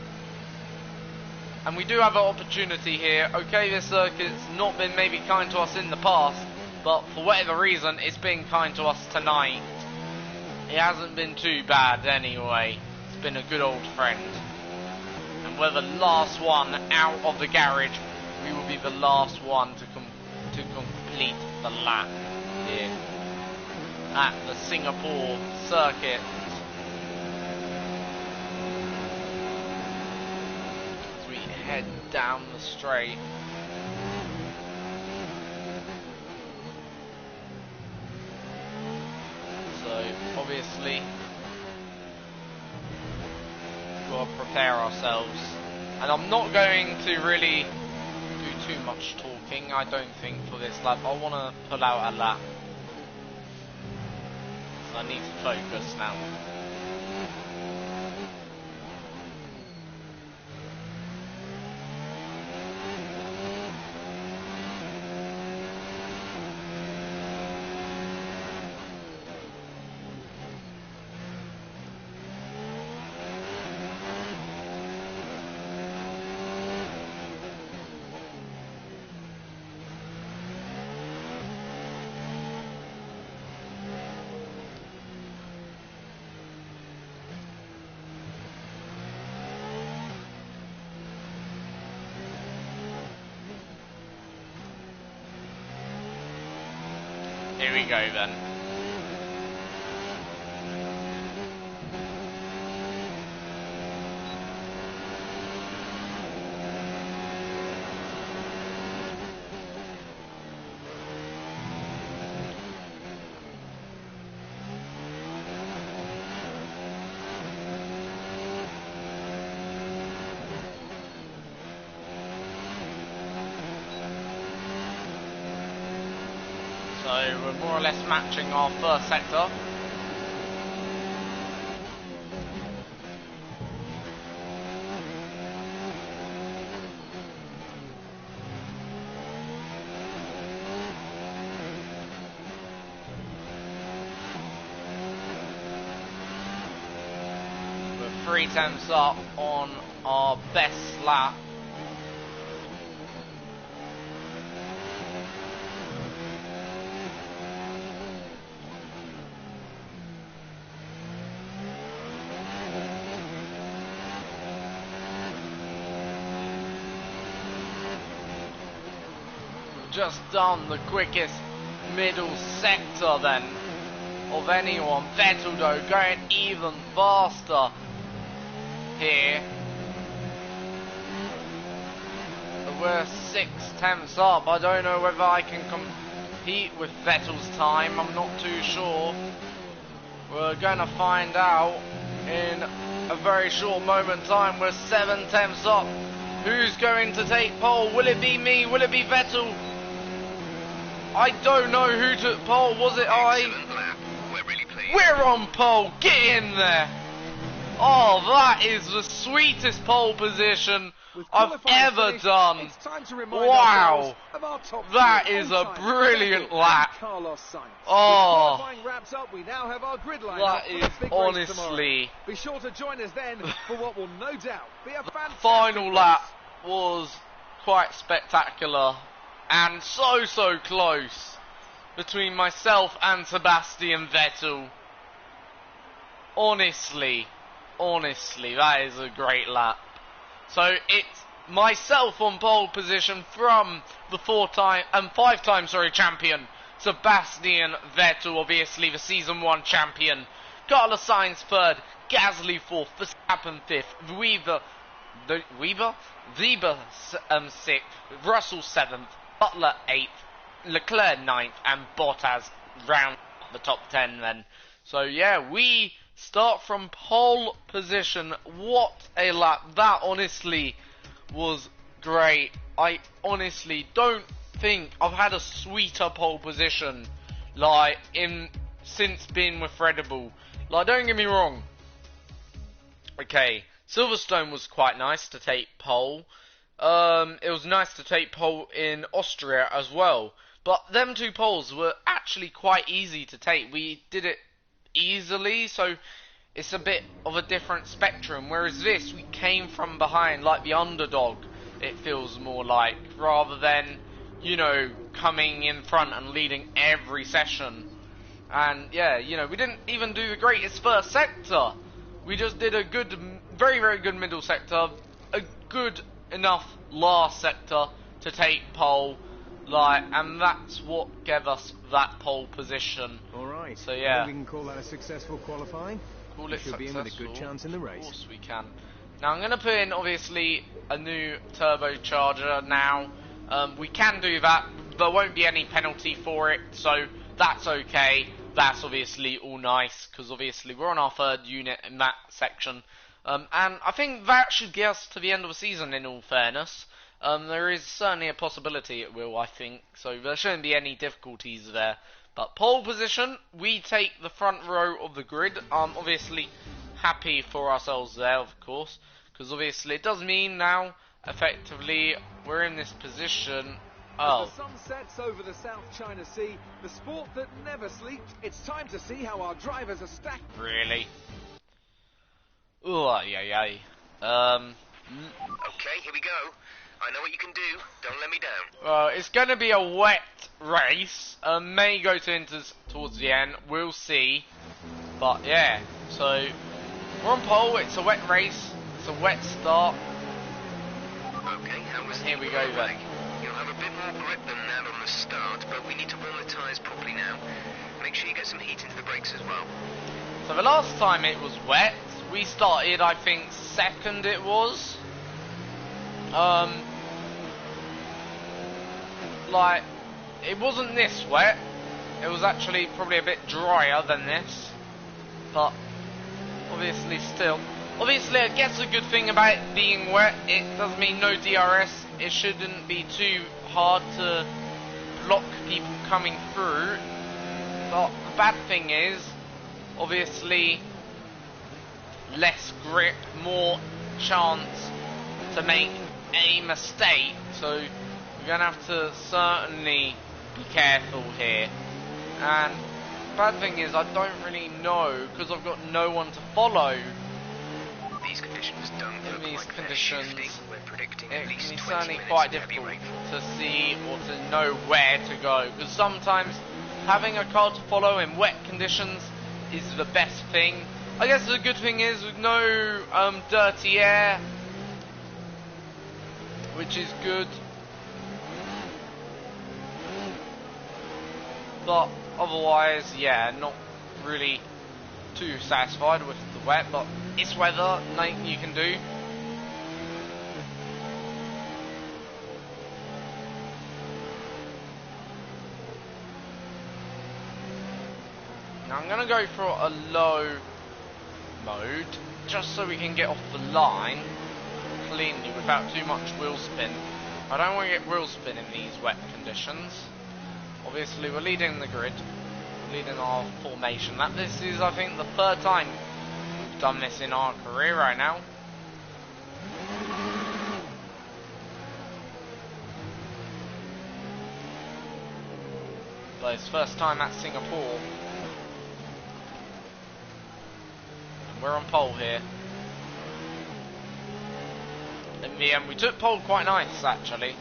S1: And we do have an opportunity here. Okay, this circuit's not been maybe kind to us in the past, but for whatever reason, it's been kind to us tonight. It hasn't been too bad anyway. It's been a good old friend. And we're the last one out of the garage. We will be the last one to complete the lap here at the Singapore circuit. As we head down the straight. So obviously we'll prepare ourselves, and I'm not going to really do too much talking, I don't think, for this lap. I want to pull out a lap, so I need to focus now. Here we go then. So we're more or less matching our first sector. We're 3 tenths up on our best lap. Just done the quickest middle sector then of anyone. Vettel though going even faster here. We're 6 tenths up. I don't know whether I can compete with Vettel's time. I'm not too sure. We're gonna find out in a very short moment time. We're 7 tenths up. Who's going to take pole? Will it be me? Will it be Vettel? I don't know who took pole. Was it I?
S2: Lap. We're really pleased.
S1: We're on pole. Get in there. Oh, that is the sweetest pole position I've ever done.
S3: It's time to remind
S1: Wow.
S3: of our top
S1: That
S3: three
S1: is a
S3: on-time
S1: brilliant
S3: Vettel
S1: lap.
S3: and Carlos Sainz.
S1: Oh.
S3: With qualifying wraps up, we now have our grid line
S1: That
S3: up for
S1: is
S3: the big race
S1: honestly.
S3: tomorrow. Be sure to join us then for what will no doubt be a fantastic
S1: Final
S3: race.
S1: lap was quite spectacular and so close between myself and Sebastian Vettel. Honestly, that is a great lap. So it's myself on pole position from the 5-time champion Sebastian Vettel, obviously the season 1 champion. Carlos Sainz 3rd, Gasly 4th, Verstappen 5th, Weber 6th, Russell 7th, Butler 8th, Leclerc 9th, and Bottas round the top 10 then. So yeah, we start from pole position. What a lap. That honestly was great. I honestly don't think I've had a sweeter pole position like since being with Red Bull. Like, don't get me wrong. Okay, Silverstone was quite nice to take pole. It was nice to take pole in Austria as well. But them two poles were actually quite easy to take. We did it easily, so it's a bit of a different spectrum. Whereas this, we came from behind like the underdog, it feels more like, rather than, you know, coming in front and leading every session. And yeah, you know, we didn't even do the greatest first sector. We just did a good, very, very good middle sector, a good enough last sector to take pole, like, and that's what gave us that pole position.
S3: All right.
S1: So yeah,
S3: we can call that a successful qualifying.
S1: Call it
S3: should be in with a good chance in the race.
S1: Of course we can. Now I'm going to put in obviously a new turbocharger now. We can do that. There won't be any penalty for it, so that's okay. That's obviously all nice, because obviously we're on our third unit in that section. And I think that should get us to the end of the season, in all fairness. There is certainly a possibility it will, I think, so there shouldn't be any difficulties there. But pole position, we take the front row of the grid. Obviously happy for ourselves there, of course, because obviously it does mean now, effectively, we're in this position.
S3: As the sun sets over the South China Sea, the sport that never sleeps, it's time to see how our drivers are stacked.
S1: Really? Ooh, yeah.
S2: Okay, here we go. I know what you can do. Don't let me down.
S1: It's going to be a wet race. May go to Inters towards the end. We'll see. But yeah, so we're on pole. It's a wet race. It's a wet start.
S2: Okay, how was
S1: here we go then.
S2: You'll have a bit more grip than that on the start, but we need to run the tyres properly now. Make sure you get some heat into the brakes as well.
S1: So the last time it was wet, we started, I think, second it was. Like, it wasn't this wet. It was actually probably a bit drier than this. But, obviously still. Obviously, I guess a good thing about it being wet, it does mean no DRS. It shouldn't be too hard to block people coming through. But the bad thing is, obviously, less grip, more chance to make a mistake. So we're going to have to certainly be careful here. And the bad thing is, I don't really know, because I've got no one to follow.
S2: These conditions don't
S1: in these
S2: like
S1: conditions,
S2: We're predicting
S1: it
S2: at
S1: can
S2: least
S1: be
S2: 20
S1: certainly
S2: minutes
S1: quite
S2: of heavy
S1: difficult
S2: rainfall.
S1: to see or to know where to go. Because sometimes having a car to follow in wet conditions is the best thing. I guess the good thing is with no dirty air, which is good. But otherwise, yeah, not really too satisfied with the wet, but it's weather, nothing you can do. Now I'm going to go for a low mode, just so we can get off the line cleanly without too much wheel spin. I don't want to get wheel spin in these wet conditions. Obviously we're leading the grid, leading our formation. This is, I think, the third time we've done this in our career right now. But it's first time at Singapore. And we're on pole here. In the end, we took pole quite nice, actually.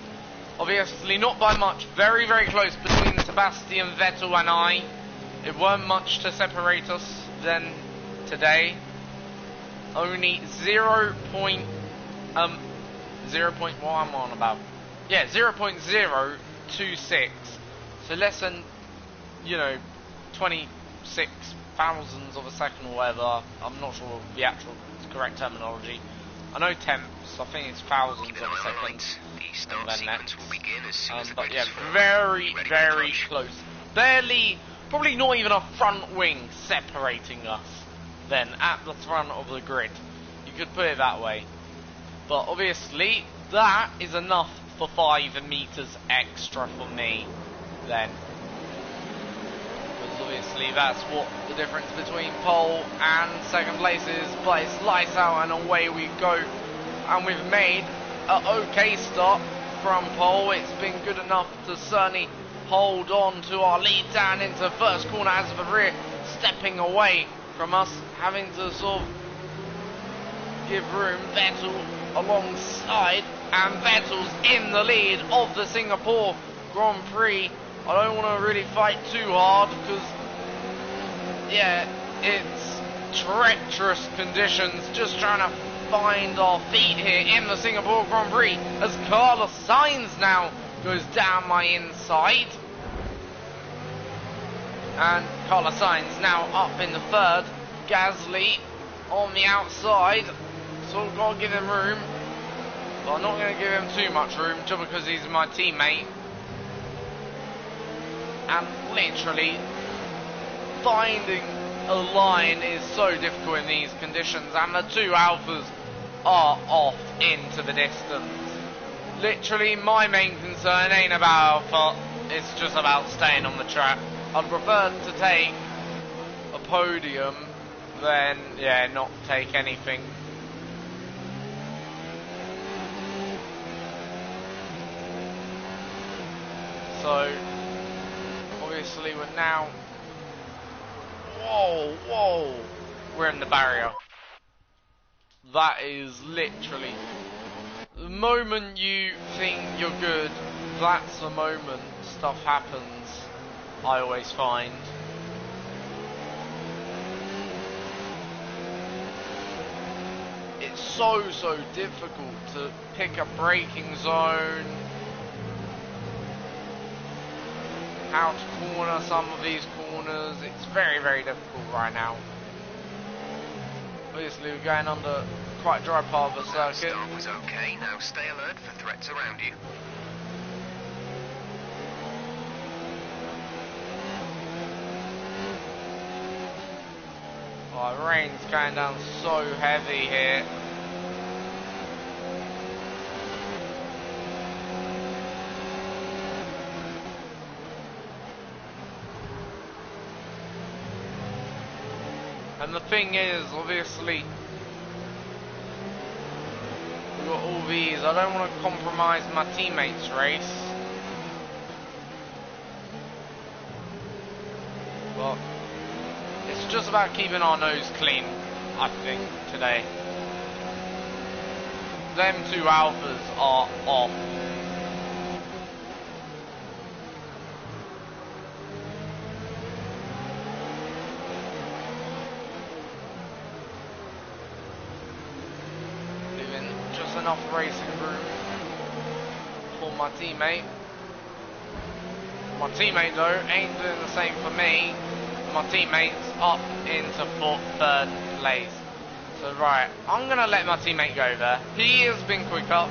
S1: Obviously not by much, very, very close between Sebastian Vettel and I. It weren't much to separate us then today. Only 0. What I'm on about. Yeah, 0.026. So less than, 26 thousandths of a second or whatever. I'm not sure the actual correct terminology. I know tenths, I think it's thousands
S2: Keep
S1: of
S2: an
S1: a
S2: eye on the
S1: second.
S2: lights. The start
S1: then
S2: sequence
S1: next.
S2: will begin as soon as the
S1: But
S2: grid
S1: yeah,
S2: is formed.
S1: very,
S2: Ready for
S1: very
S2: touch.
S1: close. Barely, probably not even a front wing separating us then at the front of the grid. You could put it that way. But obviously, that is enough for 5 meters extra for me then. Because obviously that's what the difference between pole and second place is. But it's lights out and away we go. And we've made an okay start from pole. It's been good enough to certainly hold on to our lead down into first corner as the rear stepping away from us, having to sort of give room. Vettel alongside, and Vettel's in the lead of the Singapore Grand Prix. I don't want to really fight too hard because, yeah, it's treacherous conditions. Just trying to find our feet here in the Singapore Grand Prix as Carlos Sainz now goes down my inside. And Carlos Sainz now up in the third. Gasly on the outside. So I've got to give him room. But I'm not going to give him too much room just because he's my teammate. And literally finding a line is so difficult in these conditions. And the two Alphas are off into the distance. Literally my main concern ain't about Alpha. It's just about staying on the track. I'd prefer to take a podium than, yeah, not take anything. So, obviously we're now... Whoa! We're in the barrier. That is literally... The moment you think you're good, that's the moment stuff happens, I always find. It's so difficult to pick a braking zone, how to corner some of these corners. It's very difficult right now. Obviously we're going under quite a dry part of the circuit.
S2: Start was okay, now stay alert for threats around you.
S1: Oh, the rain's going down so heavy here. And the thing is, obviously, we've got all these. I don't want to compromise my teammates' race. But it's just about keeping our nose clean, I think, today. Them two Alphas are off. Leaving just enough racing room for my teammate. My teammate, though, ain't doing the same for me. My teammate's up into third place. So right, I'm going to let my teammate go there. He has been quicker.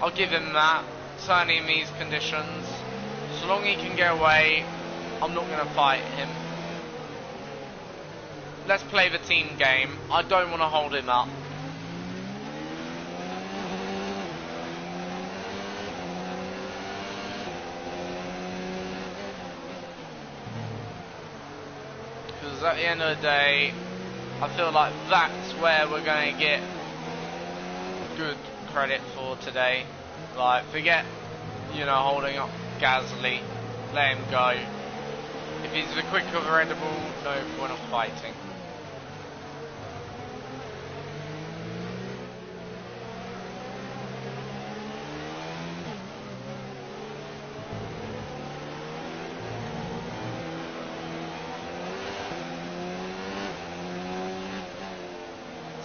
S1: I'll give him that, certainly in these conditions. So long he can get away, I'm not going to fight him. Let's play the team game. I don't want to hold him up. Because at the end of the day, I feel like that's where we're going to get good credit for today. Like, forget, you know, holding up Gasly, let him go. If he's the quicker of Red Bull, no point of fighting.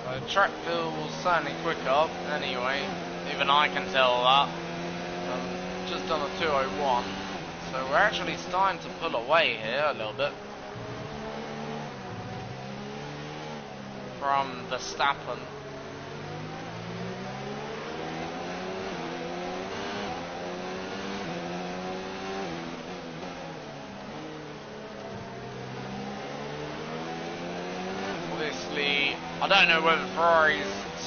S1: So track feels certainly quicker anyway, even I can tell that. Just done a 2:01, so we're actually starting to pull away here a little bit from Verstappen. obviously, I don't know whether Ferrari's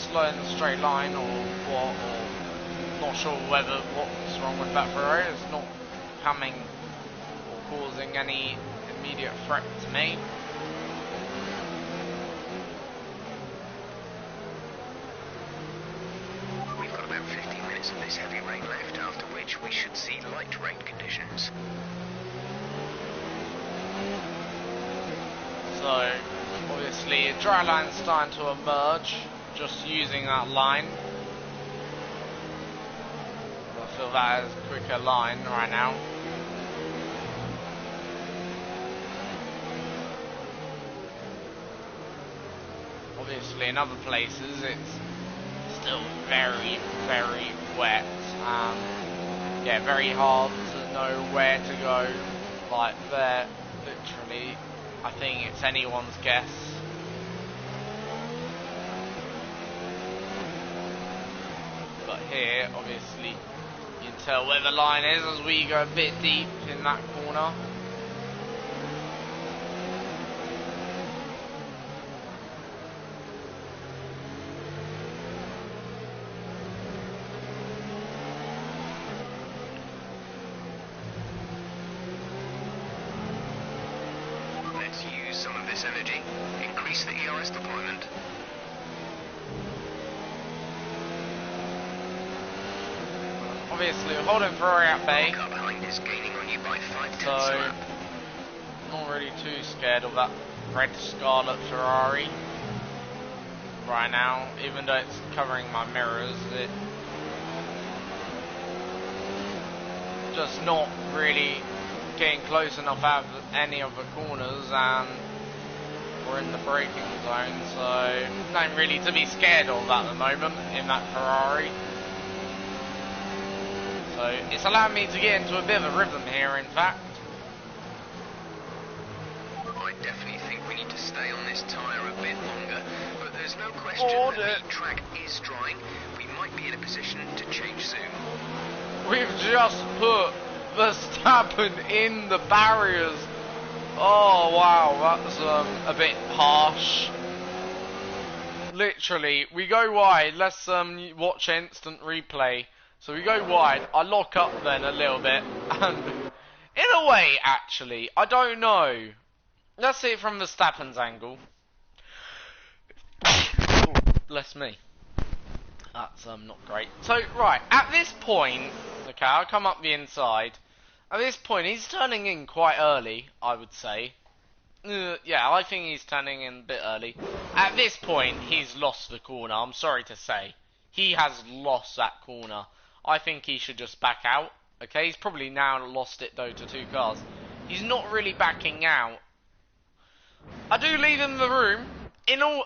S1: slow in the straight line or what, or not sure what's wrong with that Ferrari. It's not coming or causing any immediate threat to me.
S2: We've got about 15 minutes of this heavy rain left, after which we should see light rain conditions.
S1: So, obviously, a dry line's starting to emerge, just using that line. I feel that is a quicker line right now. Obviously, in other places, it's still very, very wet. Yeah, very hard to know where to go. Like there, literally. I think it's anyone's guess. But here, obviously, you can tell where the line is as we go a bit deep in that corner.
S2: Some of this energy. Increase the ERS deployment.
S1: Obviously, we're holding Ferrari at bay.
S2: Car behind is gaining on you by 5
S1: So, not really too scared of that red Scarlet Ferrari right now, even though it's covering my mirrors. It just not really getting close enough out of any of the corners, and we're in the braking zone, so nothing really to be scared of at the moment in that Ferrari. So it's allowed me to get into a bit of a rhythm here, in fact.
S2: I definitely think we need to stay on this tyre a bit longer, but there's no question that the track is drying. We might be in a position to change soon.
S1: We've just put Verstappen in the barriers. Oh wow, that's a bit harsh. Literally, we go wide. Let's watch instant replay. So we go wide. I lock up then a little bit, and in a way, actually, I don't know. Let's see it from Verstappen's angle. Oh, bless me. That's not great. So right at this point, okay, I'll come up the inside. At this point, he's turning in quite early, I would say. Yeah, I think he's turning in a bit early. At this point, he's lost the corner, I'm sorry to say. He has lost that corner. I think he should just back out. Okay, he's probably now lost it, though, to 2 cars. He's not really backing out. I do leave him the room.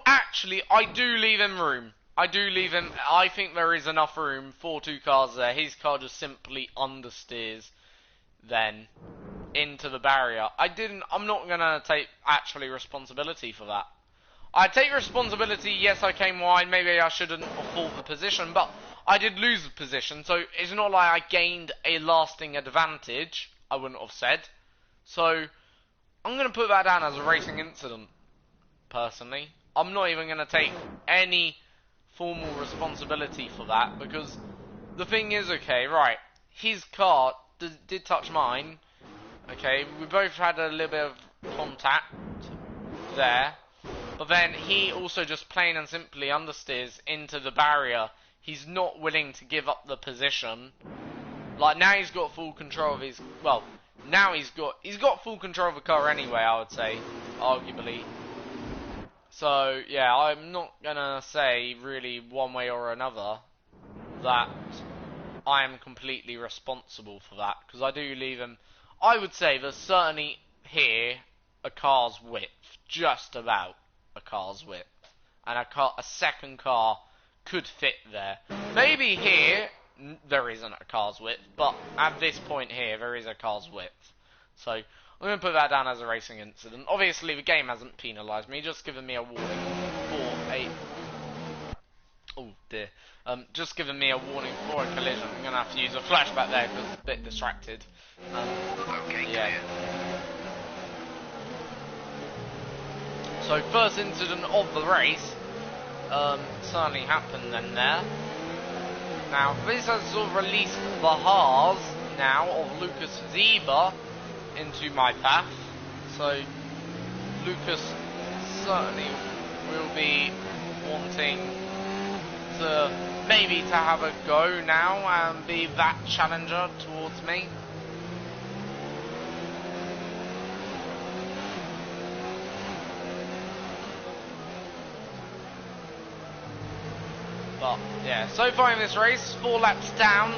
S1: Actually, I do leave him room. I do leave him. I think there is enough room for 2 cars there. His car just simply understeers then into the barrier. I'm not gonna take actually responsibility for that. I take responsibility, yes I came wide, maybe I shouldn't have fought the position, but I did lose the position, so it's not like I gained a lasting advantage, I wouldn't have said. So, I'm gonna put that down as a racing incident, personally. I'm not even gonna take any formal responsibility for that, because the thing is, okay, right, his car did touch mine. Okay, we both had a little bit of contact there, but then he also just plain and simply understeers into the barrier. He's not willing to give up the position. Like, now he's got full control of his, well, now he's got full control of the car anyway, I would say, arguably. So yeah, I'm not gonna say really one way or another that I am completely responsible for that, because I do leave him. I would say there's certainly here a car's width, just about a car's width, and a second car could fit there. Maybe here there isn't a car's width, but at this point here there is a car's width. So I'm going to put that down as a racing incident. Obviously the game hasn't penalised me, just given me a warning for a... Oh dear. Just giving me a warning for a collision. I'm going to have to use a flashback there because I'm a bit distracted. Okay, yeah. So So first incident of the race certainly happened then there. Now this has sort of released the Haas now of Lucas Zeber into my path. So Lucas certainly will be wanting to maybe to have a go now and be that challenger towards me. But yeah, so far in this race, 4 laps down,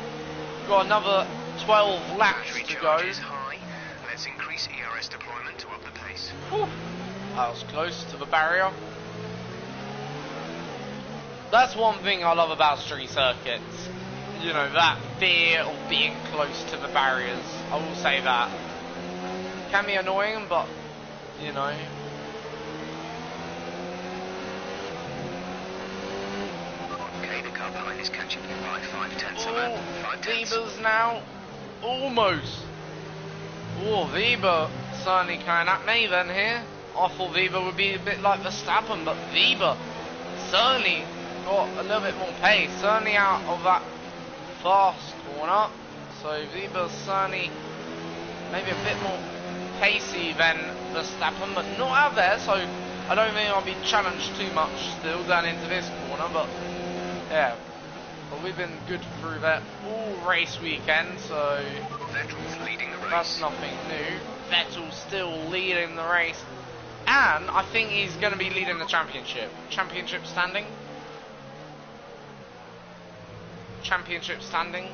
S1: got another 12 laps to go.
S2: Is high. Let's increase ERS deployment to up the pace.
S1: Whew. That was close to the barrier. That's one thing I love about street circuits. You know, that fear of being close to the barriers. I will say that. Can be annoying, but, you know.
S2: Okay, the car behind is catching you by 5/10 of a 5/10.
S1: Weber's now. Almost. Oh, Weber certainly coming at me then here. I thought Weber would be a bit like Verstappen, but Weber certainly got a little bit more pace, certainly out of that fast corner. So Weber's certainly maybe a bit more pacey than Verstappen, but not out there, so I don't think I'll be challenged too much still down into this corner, but yeah. But we've been good through that all race weekend, so
S2: Vettel's leading the race.
S1: that's nothing new. Vettel's still leading the race, and I think he's going to be leading the championship. Championship standing. Championship standing.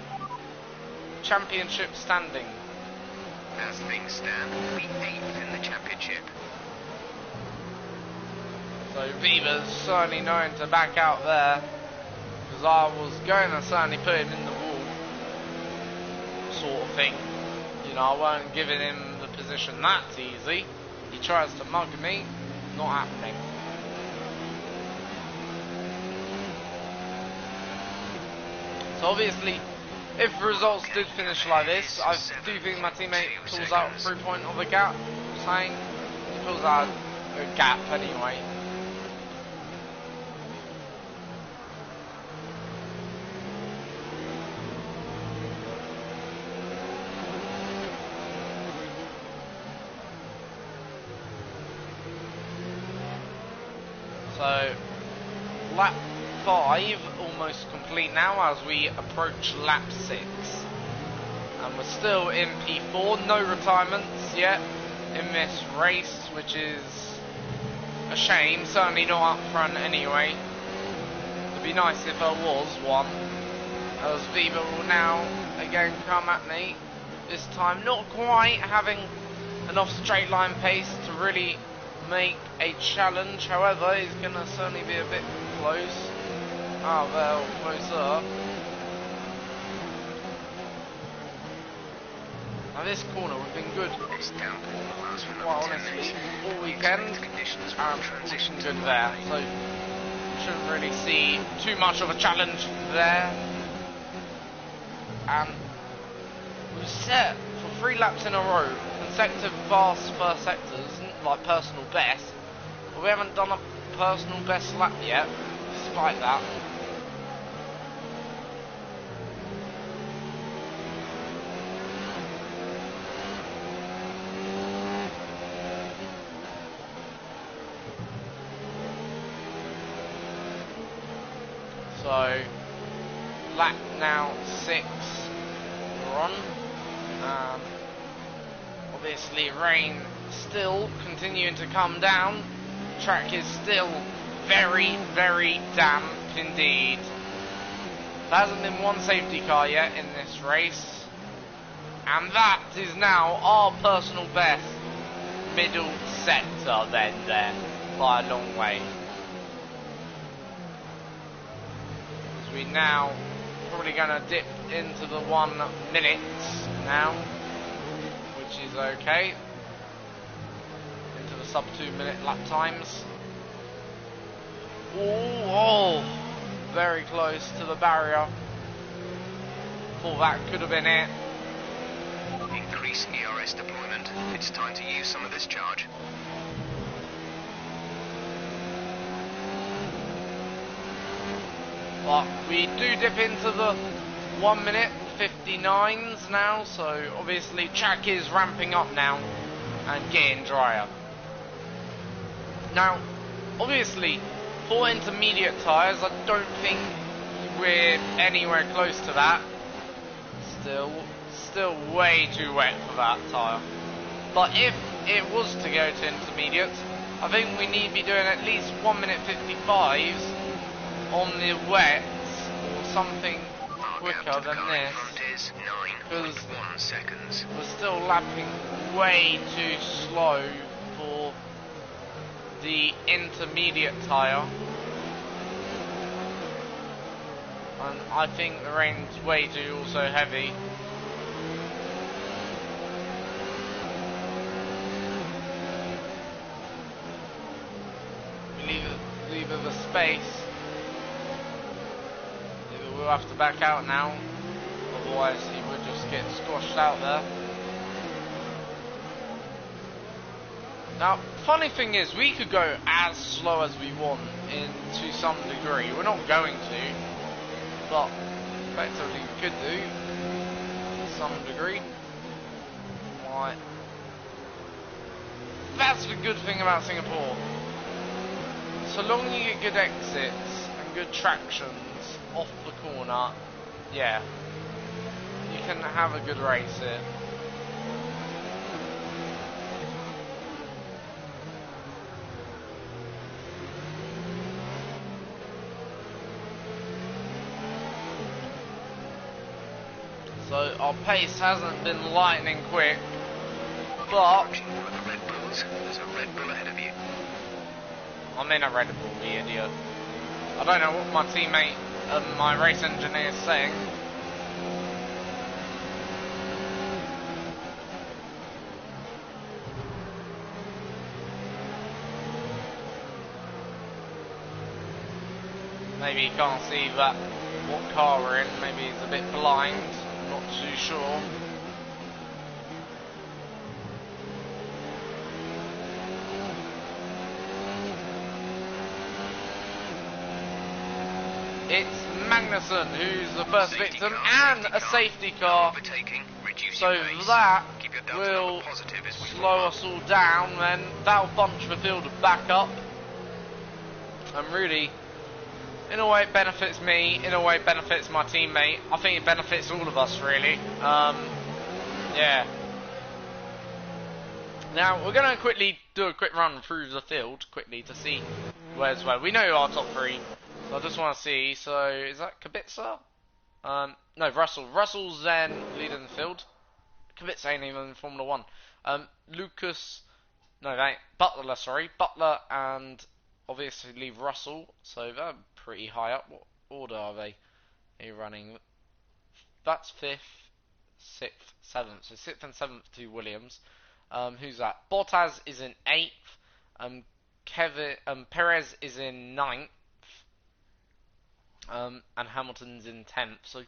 S1: Championship standing.
S2: As things stand, we'll be 8th in the championship.
S1: So Weber's certainly knowing to back out there, because I was going to certainly put him in the wall, sort of thing. You know, I weren't giving him the position that easy. He tries to mug me, not happening. So obviously, if the results did finish like this, I do think my teammate pulls out 3 point of a gap, saying he pulls out a gap anyway. So, lap 5 almost complete now as we approach lap 6. And we're still in P4, no retirements yet in this race, which is a shame, certainly not up front anyway. It'd be nice if there was one. As Weber will now again come at me, this time not quite having enough straight line pace to really make a challenge. However, he's going to certainly be a bit close. Oh, well, closer. Now this corner we've been good. Well, honestly, all weekend, transition good there. So shouldn't really see too much of a challenge there. And we've set for 3 laps in a row consecutive fast first sectors, like personal best, but we haven't done a personal best lap yet, despite that. So, lap now 6 we're on. Obviously rain still continuing to come down. Track is still very, very damp indeed. There hasn't been one safety car yet in this race. And that is now our personal best middle sector then there, by a long way. As we now probably going to dip into the 1 minute now, which is okay. Into the sub 2 minute lap times. Oh, very close to the barrier. Thought that could have been it.
S2: Increase ERS deployment. It's time to use some of this charge.
S1: But we do dip into the 1 minute 59s now, so obviously track is ramping up now and getting drier. Now, obviously, for intermediate tyres, I don't think we're anywhere close to that. Still way too wet for that tyre. But if it was to go to intermediates, I think we need to be doing at least 1 minute 55s on the wets or something quicker than this, because we're still lapping way too slow for the intermediate tyre, and I think the rain's way too also heavy. We leave it the space. We'll have to back out now, otherwise he would just get squashed out there. Now, funny thing is, we could go as slow as we want to some degree. We're not going to, but effectively we could do to some degree. Right. That's the good thing about Singapore. So long as you get good exits and good tractions off the corner, yeah, you can have a good race here. So our pace hasn't been lightning quick, but
S2: there's a Red Bull ahead of you.
S1: I'm in a Red Bull, you idiot. I don't know what my teammate, my race engineer is saying. Maybe he can't see that what car we're in. Maybe he's a bit blind. I'm not too sure. It's Magnussen who's the first victim, and a safety car. So that will slow us all down, then that'll bunch the field back up. And really, in a way it benefits me, in a way it benefits my teammate. I think it benefits all of us, really. Yeah. Now, we're going to quickly do a quick run through the field, quickly, to see where's where. We know our top three, so I just want to see. So, is that Kubica? No, Russell. Russell's then leading the field. Kubica ain't even in Formula 1. Lucas, no, that ain't, Butler, sorry. Butler and obviously leave Russell, so they're pretty high up. What order are they running? That's 5th, 6th, 7th. So 6th and 7th to Williams. Who's that? Bottas is in 8th. Perez is in 9th. And Hamilton's in 10th. So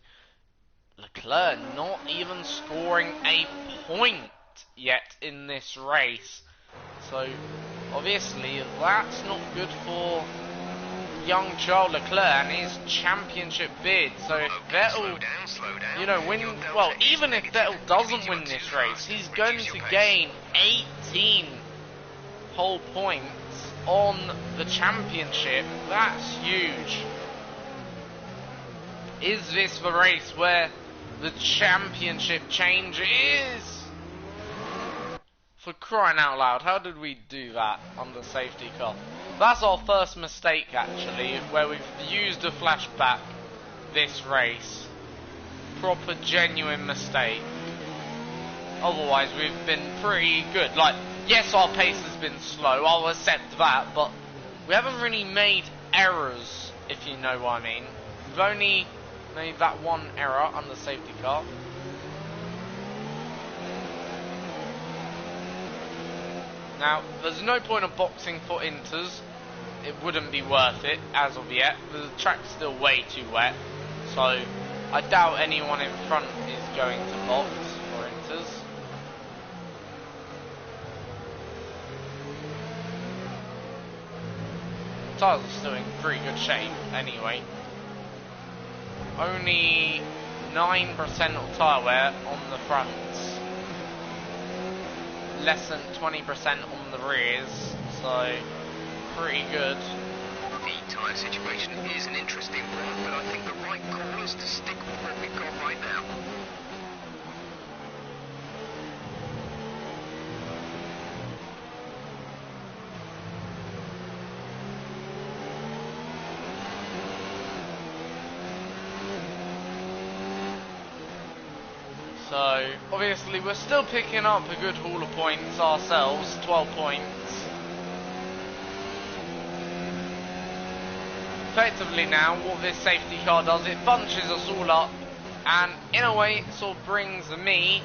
S1: Leclerc not even scoring a point yet in this race. So obviously that's not good for young Charles Leclerc and his championship bid. So if Vettel, you know, even if Vettel doesn't win this race, he's going to gain 18 whole points on the championship. That's huge. Is this the race where the championship changes? For crying out loud, how did we do that under safety car? That's our first mistake, actually, where we've used a flashback this race. Proper, genuine mistake. Otherwise, we've been pretty good. Like, yes, our pace has been slow, I'll accept that, but we haven't really made errors, if you know what I mean. We've only made that one error under safety car. Now, there's no point of boxing for inters. It wouldn't be worth it as of yet. The track's still way too wet, so I doubt anyone in front is going to box for inters. Tyres are still in pretty good shape anyway. only 9% of tyre wear on the fronts, less than 20% on the rears, so pretty good.
S2: The tyre situation is an interesting one, but I think the right call is to stick with what we've got right now.
S1: So, obviously we're still picking up a good haul of points ourselves, 12 points. Effectively now, what this safety car does, it bunches us all up, and in a way it sort of brings me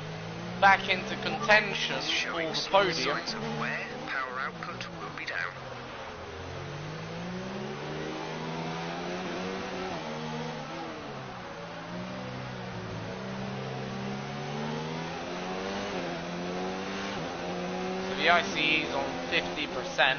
S1: back into contention for the podium.
S2: Signs of wear, power output will be down.
S1: The ICE is on 50%.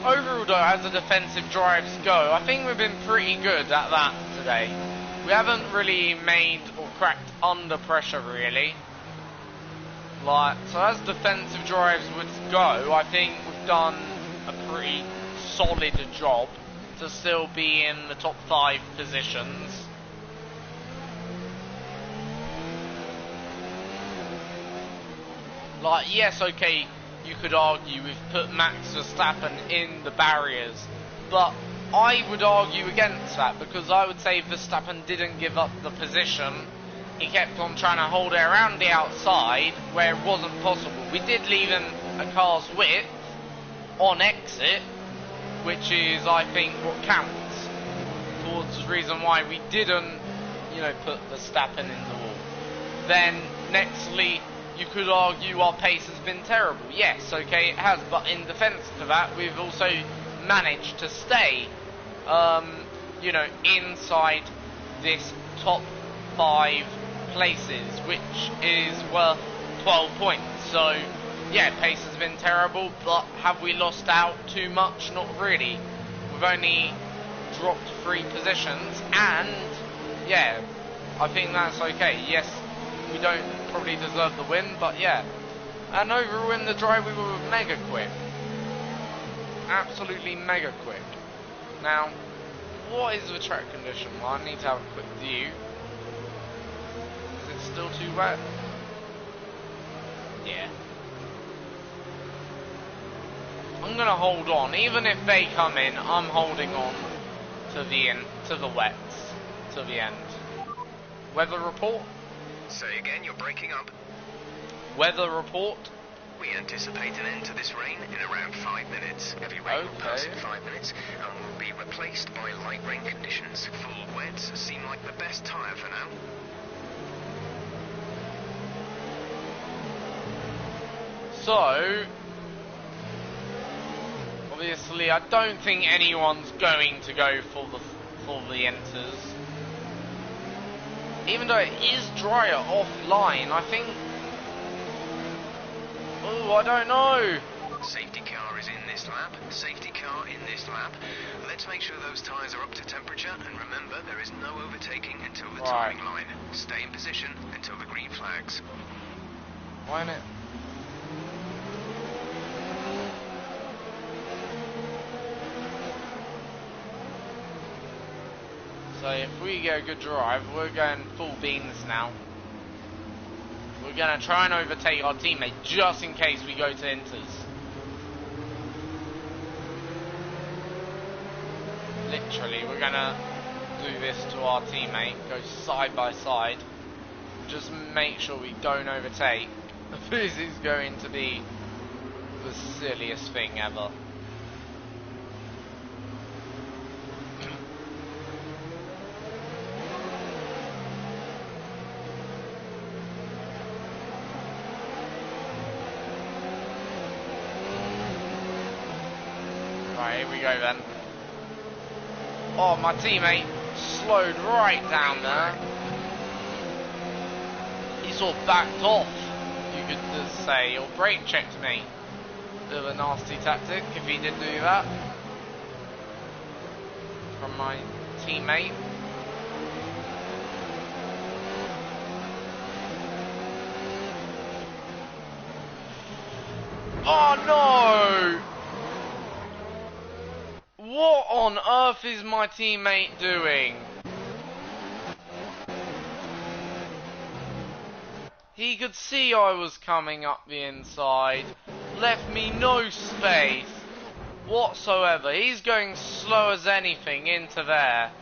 S1: Overall though, as the defensive drives go, I think we've been pretty good at that today. We haven't really made or cracked under pressure really. So as defensive drives would go, I think we've done a pretty solid job to still be in the top 5 positions. Yes, okay, you could argue we've put Max Verstappen in the barriers, but I would argue against that, because I would say Verstappen didn't give up the position. He kept on trying to hold it around the outside where it wasn't possible. We did leave him a car's width on exit, which is, I think, what counts towards the reason why we didn't, put Verstappen in the wall. Then, nextly, you could argue our pace has been terrible. Yes, okay, it has, but in defence to that, we've also managed to stay, inside this top 5 places, which is worth 12 points. So yeah, pace has been terrible, but have we lost out too much? Not really. We've only dropped 3 positions, and yeah, I think that's okay. Yes, we don't probably deserve the win, but yeah. And overall in the drive we were mega quick, absolutely mega quick. Now, what is the track condition? Well, I need to have a quick view. Still too wet? Yeah. I'm gonna hold on. Even if they come in, I'm holding on to the wets, to the end. Weather report?
S2: Say again, you're breaking up.
S1: Weather report?
S2: We anticipate an end to this rain in around 5 minutes. Heavy rain will pass in 5 minutes and will be replaced by light rain conditions. Full wets seem like the best tyre for now.
S1: So, obviously, I don't think anyone's going to go for the enters. Even though it is drier offline, I think. Oh, I don't know.
S2: Safety car is in this lap. Safety car in this lap. Let's make sure those tyres are up to temperature, and remember, there is no overtaking until the timing line. Stay in position until the green flags.
S1: Why not? So if we get a good drive, we're going full beans now. We're going to try and overtake our teammate just in case we go to inters. Literally, we're going to do this to our teammate, go side by side. Just make sure we don't overtake. This is going to be the silliest thing ever. Right, here we go then. Oh, my teammate slowed right down there. He sort of backed off, you could just say, or brake checked me. Bit of a nasty tactic if he did do that. From my teammate. Oh no! What on earth is my teammate doing? He could see I was coming up the inside, left me no space whatsoever. He's going slow as anything into there,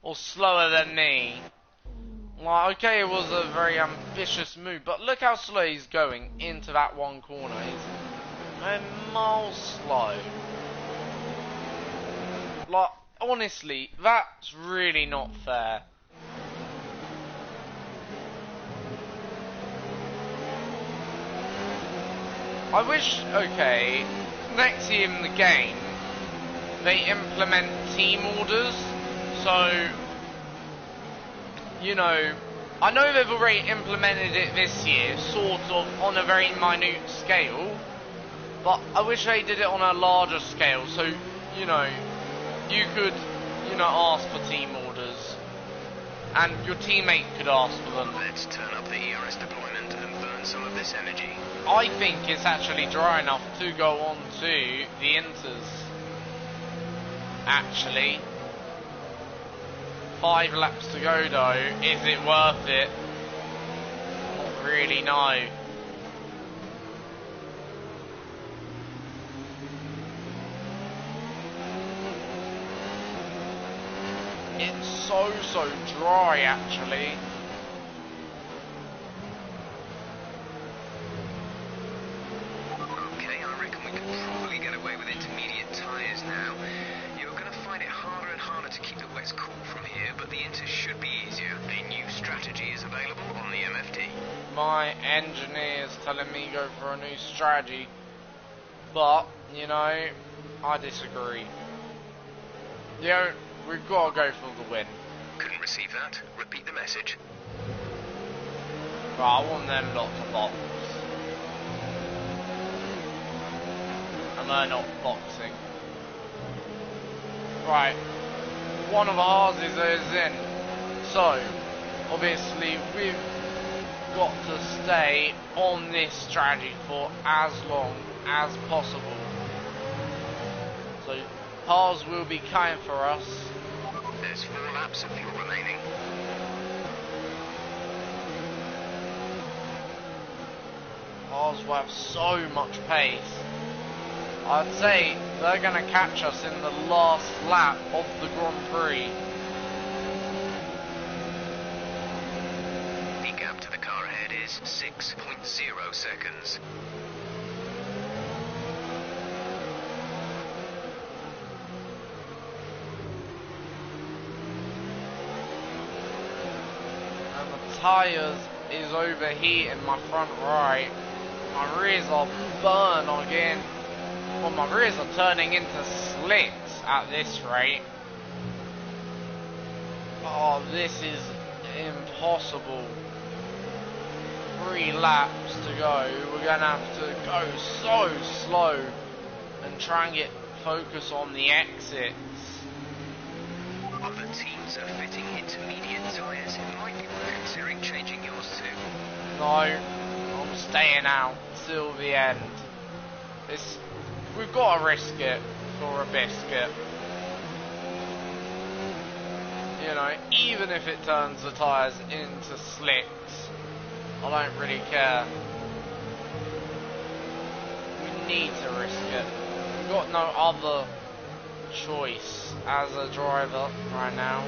S1: or slower than me. Like, okay, it was a very ambitious move, but look how slow he's going into that one corner. He's a mile slow. Like, honestly, that's really not fair. I wish, okay, next year in the game, they implement team orders, so, you know, I know they've already implemented it this year, sort of, on a very minute scale, but I wish they did it on a larger scale, so, you know, you could, you know, ask for team orders, and your teammate could ask for them.
S2: Let's turn up the ERS deployment and burn some of this energy.
S1: I think it's actually dry enough to go on to the Inters. Actually. 5 laps to go though. Is it worth it? Not really, no. It's so dry actually.
S2: Okay, I reckon we could probably get away with intermediate tyres now. You're going to find it harder and harder to keep the wets cool from here, but the Inters should be easier. A new strategy is available on the MFD.
S1: My engineer is telling me go for a new strategy, but, you know, I disagree. We've got to go for the win.
S2: Couldn't receive that. Repeat the message.
S1: Right, I want them lot to box. And they're not boxing. Right. One of ours is in. So, obviously, we've got to stay on this strategy for as long as possible. So, Pars will be kind for us.
S2: There's 4 laps of fuel remaining.
S1: Pars will have so much pace. I'd say they're going to catch us in the last lap of the Grand Prix.
S2: The gap to the car ahead is 6.0 seconds.
S1: And the tyres is overheating my front right. My rears are burned again. Well, my rears are turning into slicks at this rate. Oh, this is impossible. 3 laps to go. We're going to have to go so slow and try and get focus on the exits.
S2: Other teams are fitting intermediate tyres. It might be worth considering changing yours too.
S1: No, I'm staying out till the end. We've got to risk it for a biscuit. You know, even if it turns the tyres into slicks, I don't really care. We need to risk it. We've got no other choice as a driver right now.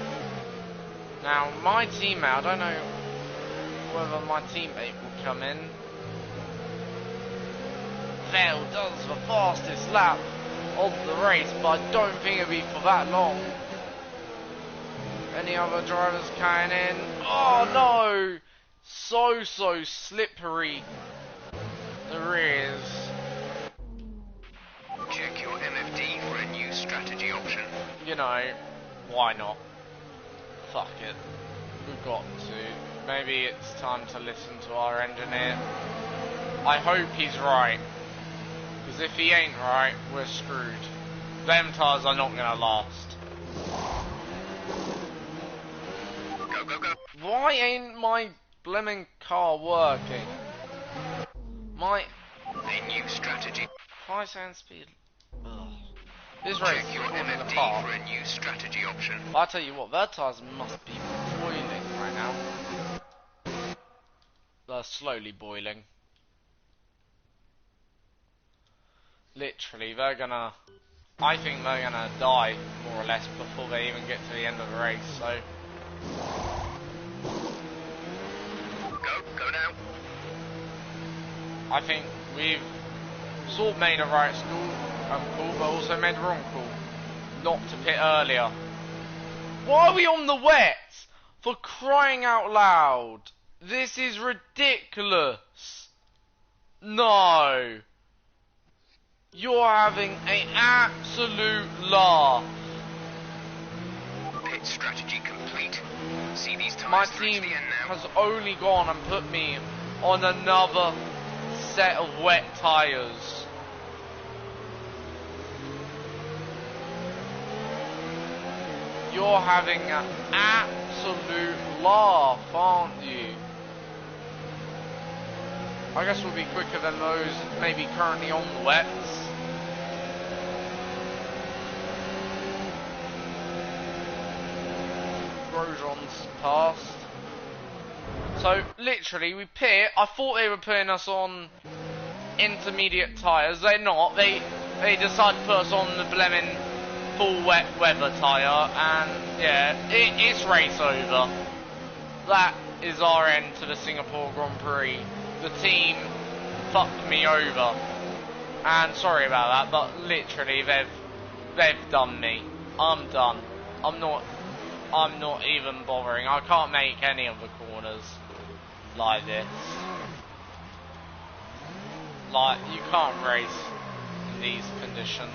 S1: Now, my teammate, I don't know whether my teammate will come in. Vettel does the fastest lap of the race, but I don't think it'll be for that long. Any other drivers coming in? Oh no! So slippery. The rears.
S2: Check your MFD for a new strategy option.
S1: You know, why not? fuck it. We've got to. Maybe it's time to listen to our engineer. I hope he's right. Because if he ain't right, we're screwed. Them tyres are not going to last.
S2: Go, go, go.
S1: Why ain't my blimmin' car working? My
S2: A new strategy.
S1: high sound speed. Ugh. This race
S2: Check
S1: is
S2: your
S1: falling
S2: MFD
S1: apart.
S2: for a new strategy option.
S1: But I tell you what, their tyres must be boiling right now. They're slowly boiling. Literally, they're gonna... I think they're gonna die, more or less, before they even get to the end of the race, so...
S2: Go now.
S1: I think we've sort of made a right call, but also made a wrong call. Not to pit earlier. Why are we on the wets? For crying out loud. This is ridiculous. No. You're having an absolute laugh.
S2: Pit strategy complete. See these
S1: My
S2: tires through to
S1: team
S2: the end now.
S1: has only gone and put me on another set of wet tyres. You're having an absolute laugh, aren't you? I guess we'll be quicker than those maybe currently on the wets. Grosjean's passed. So literally we pit. I thought they were putting us on intermediate tyres. They're not. They decided to put us on the blemmin' full wet weather tyre, and yeah, it's race over. That is our end to the Singapore Grand Prix. The team fucked me over, and sorry about that, but literally they've done me. I'm done. I'm not even bothering. I can't make any of the corners like this. Like, you can't race in these conditions.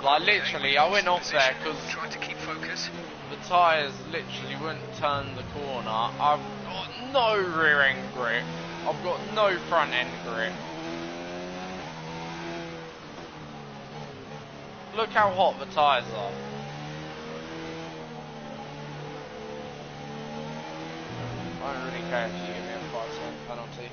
S1: Like, literally, I went off there because
S2: Try to keep focus.
S1: the tyres literally wouldn't turn the corner. I've got no rear end grip. I've got no front end grip. Look how hot the tyres are. I don't really care if you give me a 5-second penalty.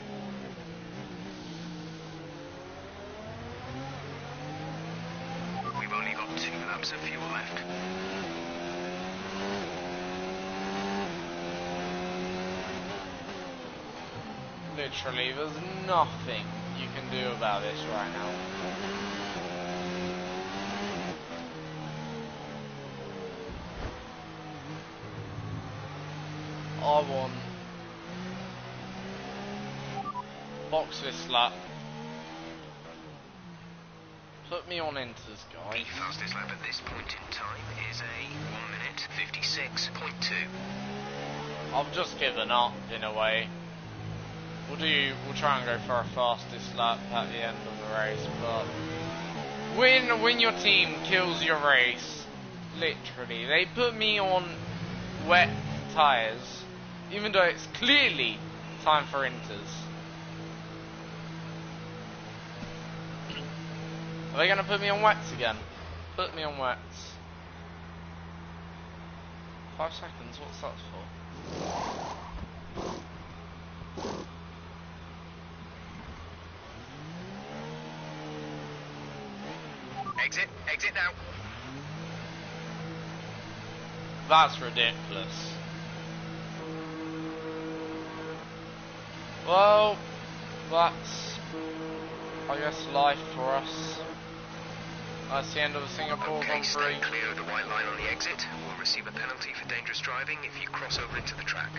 S2: We've only got 2 laps of fuel left.
S1: Literally, there's nothing you can do about this right now. I want box this lap. Put me on Inters,
S2: The
S1: guys.
S2: fastest lap at this point in time is a 1 minute 56.2.
S1: I've just given up in a way. We'll try and go for our fastest lap at the end of the race, but when your team kills your race, literally, they put me on wet tyres, even though it's clearly time for Inters. Are they gonna put me on wets again? Put me on wets. 5 seconds, what's that for?
S2: Exit now.
S1: That's ridiculous. Well, that's, I guess, life for us. That's the end of the Singapore
S2: Okay,
S1: Grand
S2: stay
S1: Prix.
S2: clear of the white line on the exit. We'll receive a penalty for dangerous driving if you cross over into the track.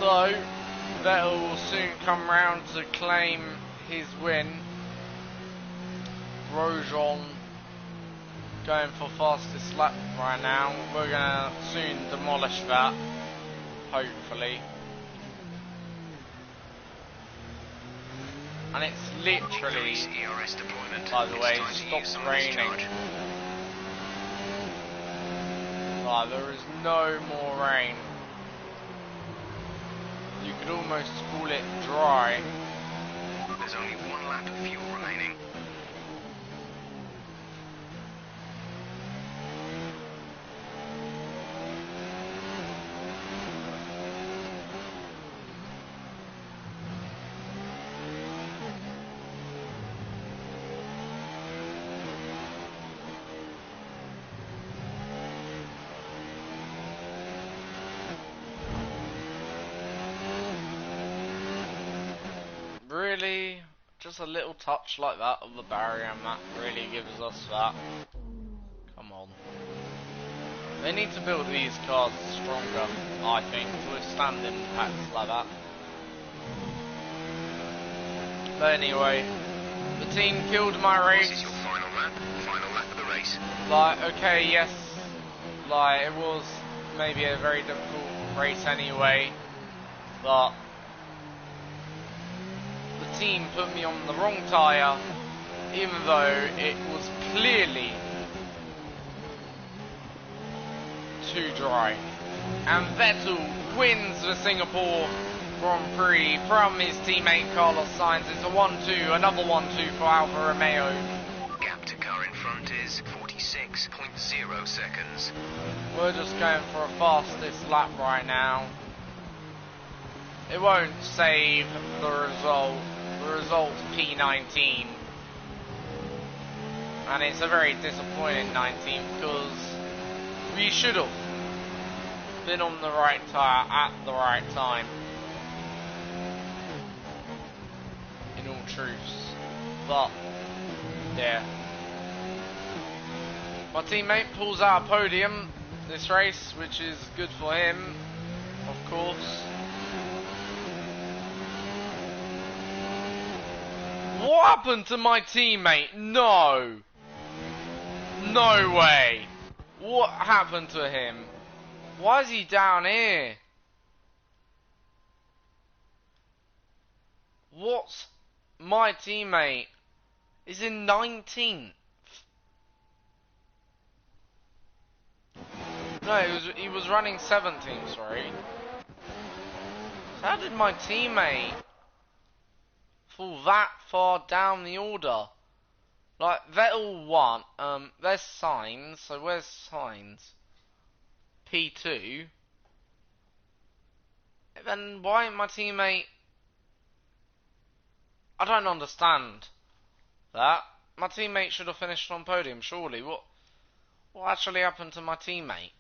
S1: So, Vettel will soon come round to claim his win. Grosjean going for fastest lap right now. We're gonna soon demolish that, hopefully. And it's literally, by the way, stopped raining. Like, there is no more rain. You could almost call it dry.
S2: There's only one lap of fuel remaining.
S1: Really, just a little touch like that of the barrier and that really gives us that. Come on. They need to build these cars stronger, I think, to withstand impacts like that. But anyway, the team killed my race.
S2: This is your final lap of the race.
S1: Like, okay, yes, like, it was maybe a very difficult race anyway, but the team put me on the wrong tyre, even though it was clearly too dry. And Vettel wins the Singapore Grand Prix from his teammate Carlos Sainz. It's a 1-2, another 1-2 for Alfa Romeo.
S2: Gap to car in front is 46.0 seconds.
S1: We're just going for a fastest lap right now. It won't save the result. The result's P19. And it's a very disappointing 19 because we should have been on the right tyre at the right time. In all truths. But, yeah. My teammate pulls out a podium this race, which is good for him, of course. What happened to my teammate? No! No way! What happened to him? Why is he down here? What's my teammate? Is in 19th. No, he was running 17th, sorry. How did my teammate fall that far down the order? Like, Vettel won. There's Sainz, so where's Sainz? P2. Then why my teammate? I don't understand that. My teammate should have finished on podium, surely. What actually happened to my teammate?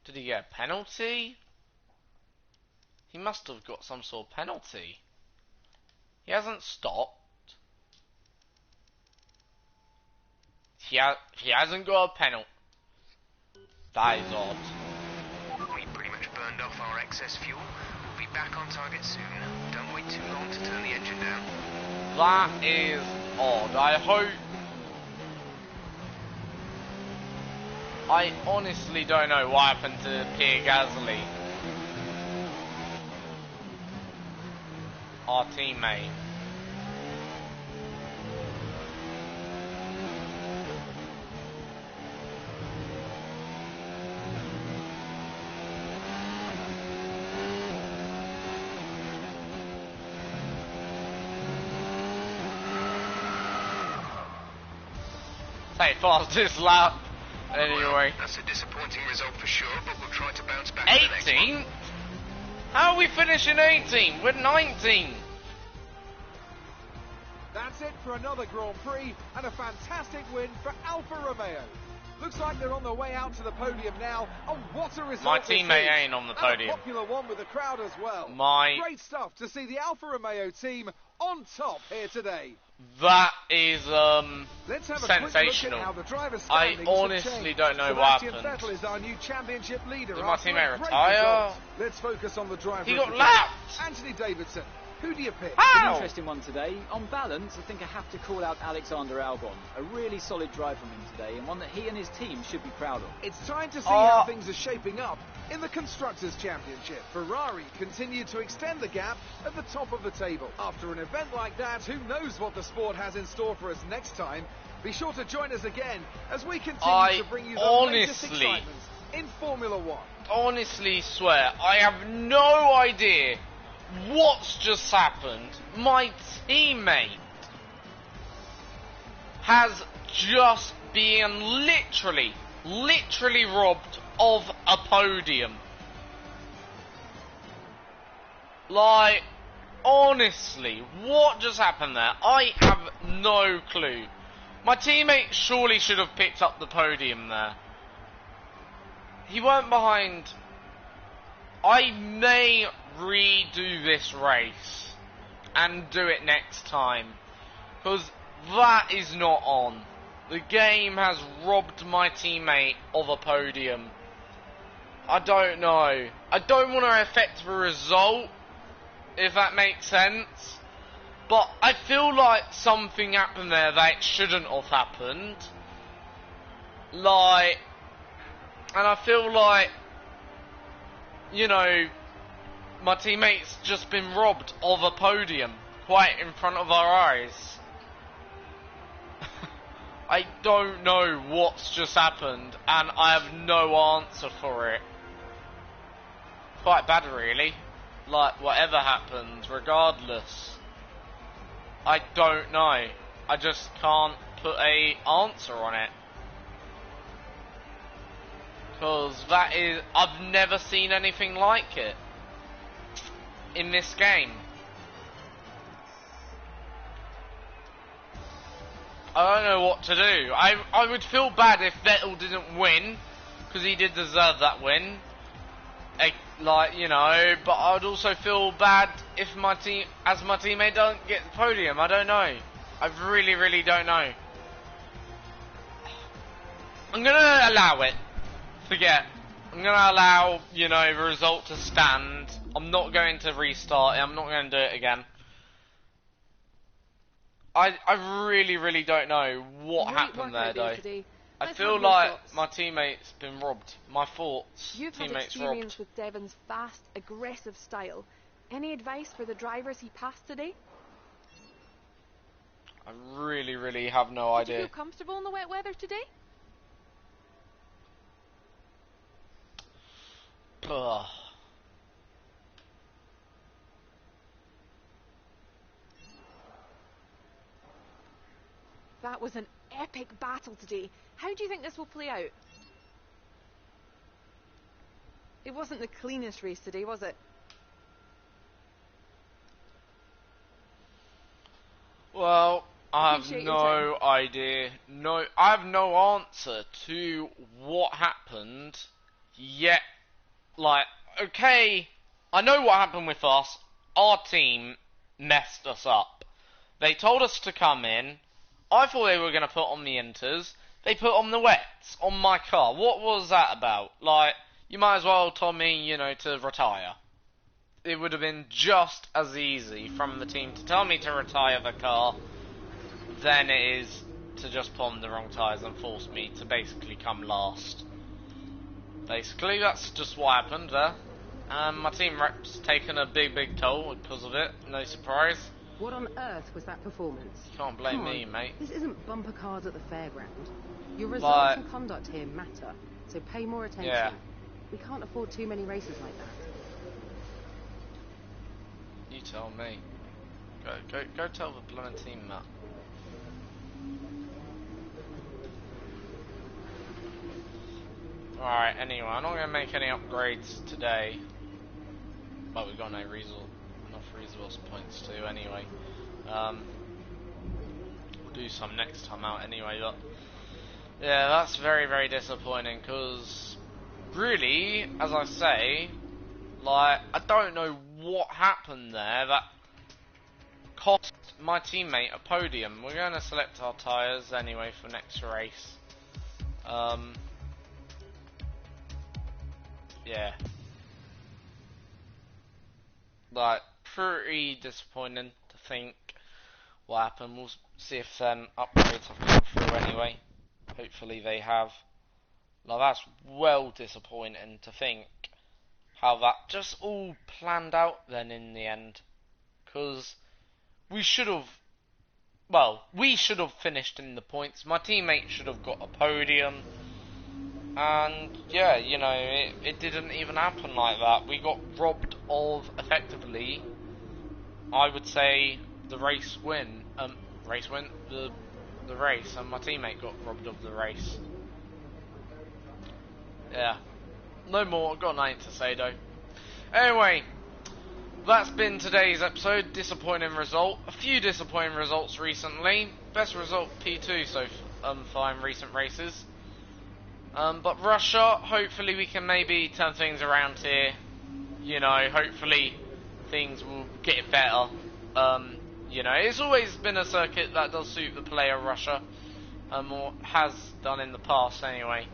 S1: Did he get a penalty? He must have got some sort of penalty. He hasn't stopped. He hasn't got a penalty. That is odd.
S2: We pretty much burned off our excess fuel. We'll be back on target soon. Don't wait too long to turn the engine down.
S1: That is odd. I honestly don't know what happened to Pierre Gasly, our teammate. Say fastest lap. Anyway.
S2: That's a disappointing result for sure, but we'll try to bounce back.
S1: 18th? How are we finishing 18th? We're 19th.
S3: That's it for another Grand Prix and a fantastic win for Alfa Romeo. Looks like they're on their way out to the podium now. Oh, what a result!
S1: My teammate ain't on the podium.
S3: And a popular one with the crowd as well.
S1: My
S3: Great stuff to see the Alfa Romeo team on top here today.
S1: That is
S3: Let's have a
S1: sensational.
S3: Quick look at how the driver's
S1: I
S3: standings
S1: honestly
S3: have changed.
S1: don't know what
S3: Sebastian
S1: happened.
S3: Vettel is our new championship leader.
S1: Did my
S3: after a
S1: teammate
S3: great
S1: retire?
S3: result. Let's focus on the driver.
S1: He
S3: of
S1: got
S3: the
S1: lapped.
S3: day. Anthony Davidson. Who do you pick?
S4: An
S1: How?
S4: interesting one today. On balance, I think I have to call out Alexander Albon. A really solid drive from him today, and one that he and his team should be proud of.
S3: It's time to see how things are shaping up in the Constructors' Championship. Ferrari continue to extend the gap at the top of the table. After an event like that, who knows what the sport has in store for us next time? Be sure to join us again as we continue to bring you the latest excitements in Formula One.
S1: Honestly swear, I have no idea what's just happened. My teammate has just been literally robbed of a podium. Like, honestly, what just happened there? I have no clue. My teammate surely should have picked up the podium there. He weren't behind. I may redo this race and do it next time, because that is not on. The game has robbed my teammate of a podium. I don't know. I don't want to affect the result, if that makes sense, but I feel like something happened there that shouldn't have happened. Like, and I feel like, you know, my teammate's just been robbed of a podium quite in front of our eyes. I don't know what's just happened, and I have no answer for it. Quite bad, really. Like, whatever happens, regardless. I don't know. I just can't put a answer on it. Because that is... I've never seen anything like it in this game. I don't know what to do. I would feel bad if Vettel didn't win, because he did deserve that win. Like, you know, but I'd also feel bad if my teammate doesn't get the podium. I don't know. I really don't know. I'm gonna allow it. Forget. I'm gonna allow, you know, the result to stand. I'm not going to restart it. I'm not going to do it again. I really don't know what happened there, though. I feel like my teammate's been robbed. My thoughts.
S5: You've had experience with Devon's fast, aggressive style. Any advice for the drivers he passed today?
S1: I really have no idea.
S5: Did you feel comfortable in the wet weather today?
S1: Ugh.
S5: That was an epic battle today. How do you think this will play out? It wasn't the cleanest race today, was it?
S1: Well, I have no idea. I have no answer to what happened yet. Like, okay, I know what happened with us. Our team messed us up. They told us to come in. I thought they were going to put on the inters. They put on the wets on my car. What was that about? Like, you might as well have told me, you know, to retire. It would have been just as easy from the team to tell me to retire the car than it is to just put on the wrong tyres and force me to basically come last. Basically, that's just what happened there. My team rep's taken a big toll because of it. No surprise.
S6: What on earth was that performance?
S1: You can't blame me, mate.
S6: This isn't bumper cars at the fairground. Your results and conduct here matter, so pay more attention.
S1: Yeah.
S6: We can't afford too many races like that.
S1: You tell me. Go tell the bloody team that. Alright, anyway, I'm not going to make any upgrades today. But we've got enough resource points to anyway. We'll do some next time out anyway, but yeah, that's very disappointing, because really, as I say, like, I don't know what happened there. That cost my teammate a podium. We're going to select our tyres anyway for next race. Yeah. Like, pretty disappointing to think what happened. We'll see if upgrades have come through anyway. Hopefully they have. Like, that's well disappointing to think how that just all planned out then in the end. Because we should have, well, we should have finished in the points. My teammate should have got a podium. And yeah, you know, it didn't even happen like that. We got robbed of, effectively, I would say, the race win. The race, and my teammate got robbed of the race. Yeah. No more, I've got nothing to say though. Anyway, that's been today's episode. Disappointing result. A few disappointing results recently. Best result P2 so far in recent races. But Russia, hopefully we can maybe turn things around here. You know, hopefully things will get better. You know, it's always been a circuit that does suit the player, Russia. Or has done in the past anyway.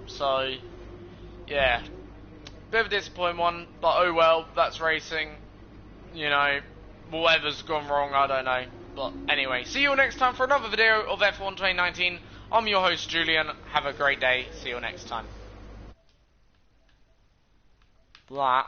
S1: So, yeah. Bit of a disappointing one, but oh well, that's racing. You know, whatever's gone wrong, I don't know. But anyway, see you all next time for another video of F1 2019. I'm your host, Julian. Have a great day. See you next time. Blah.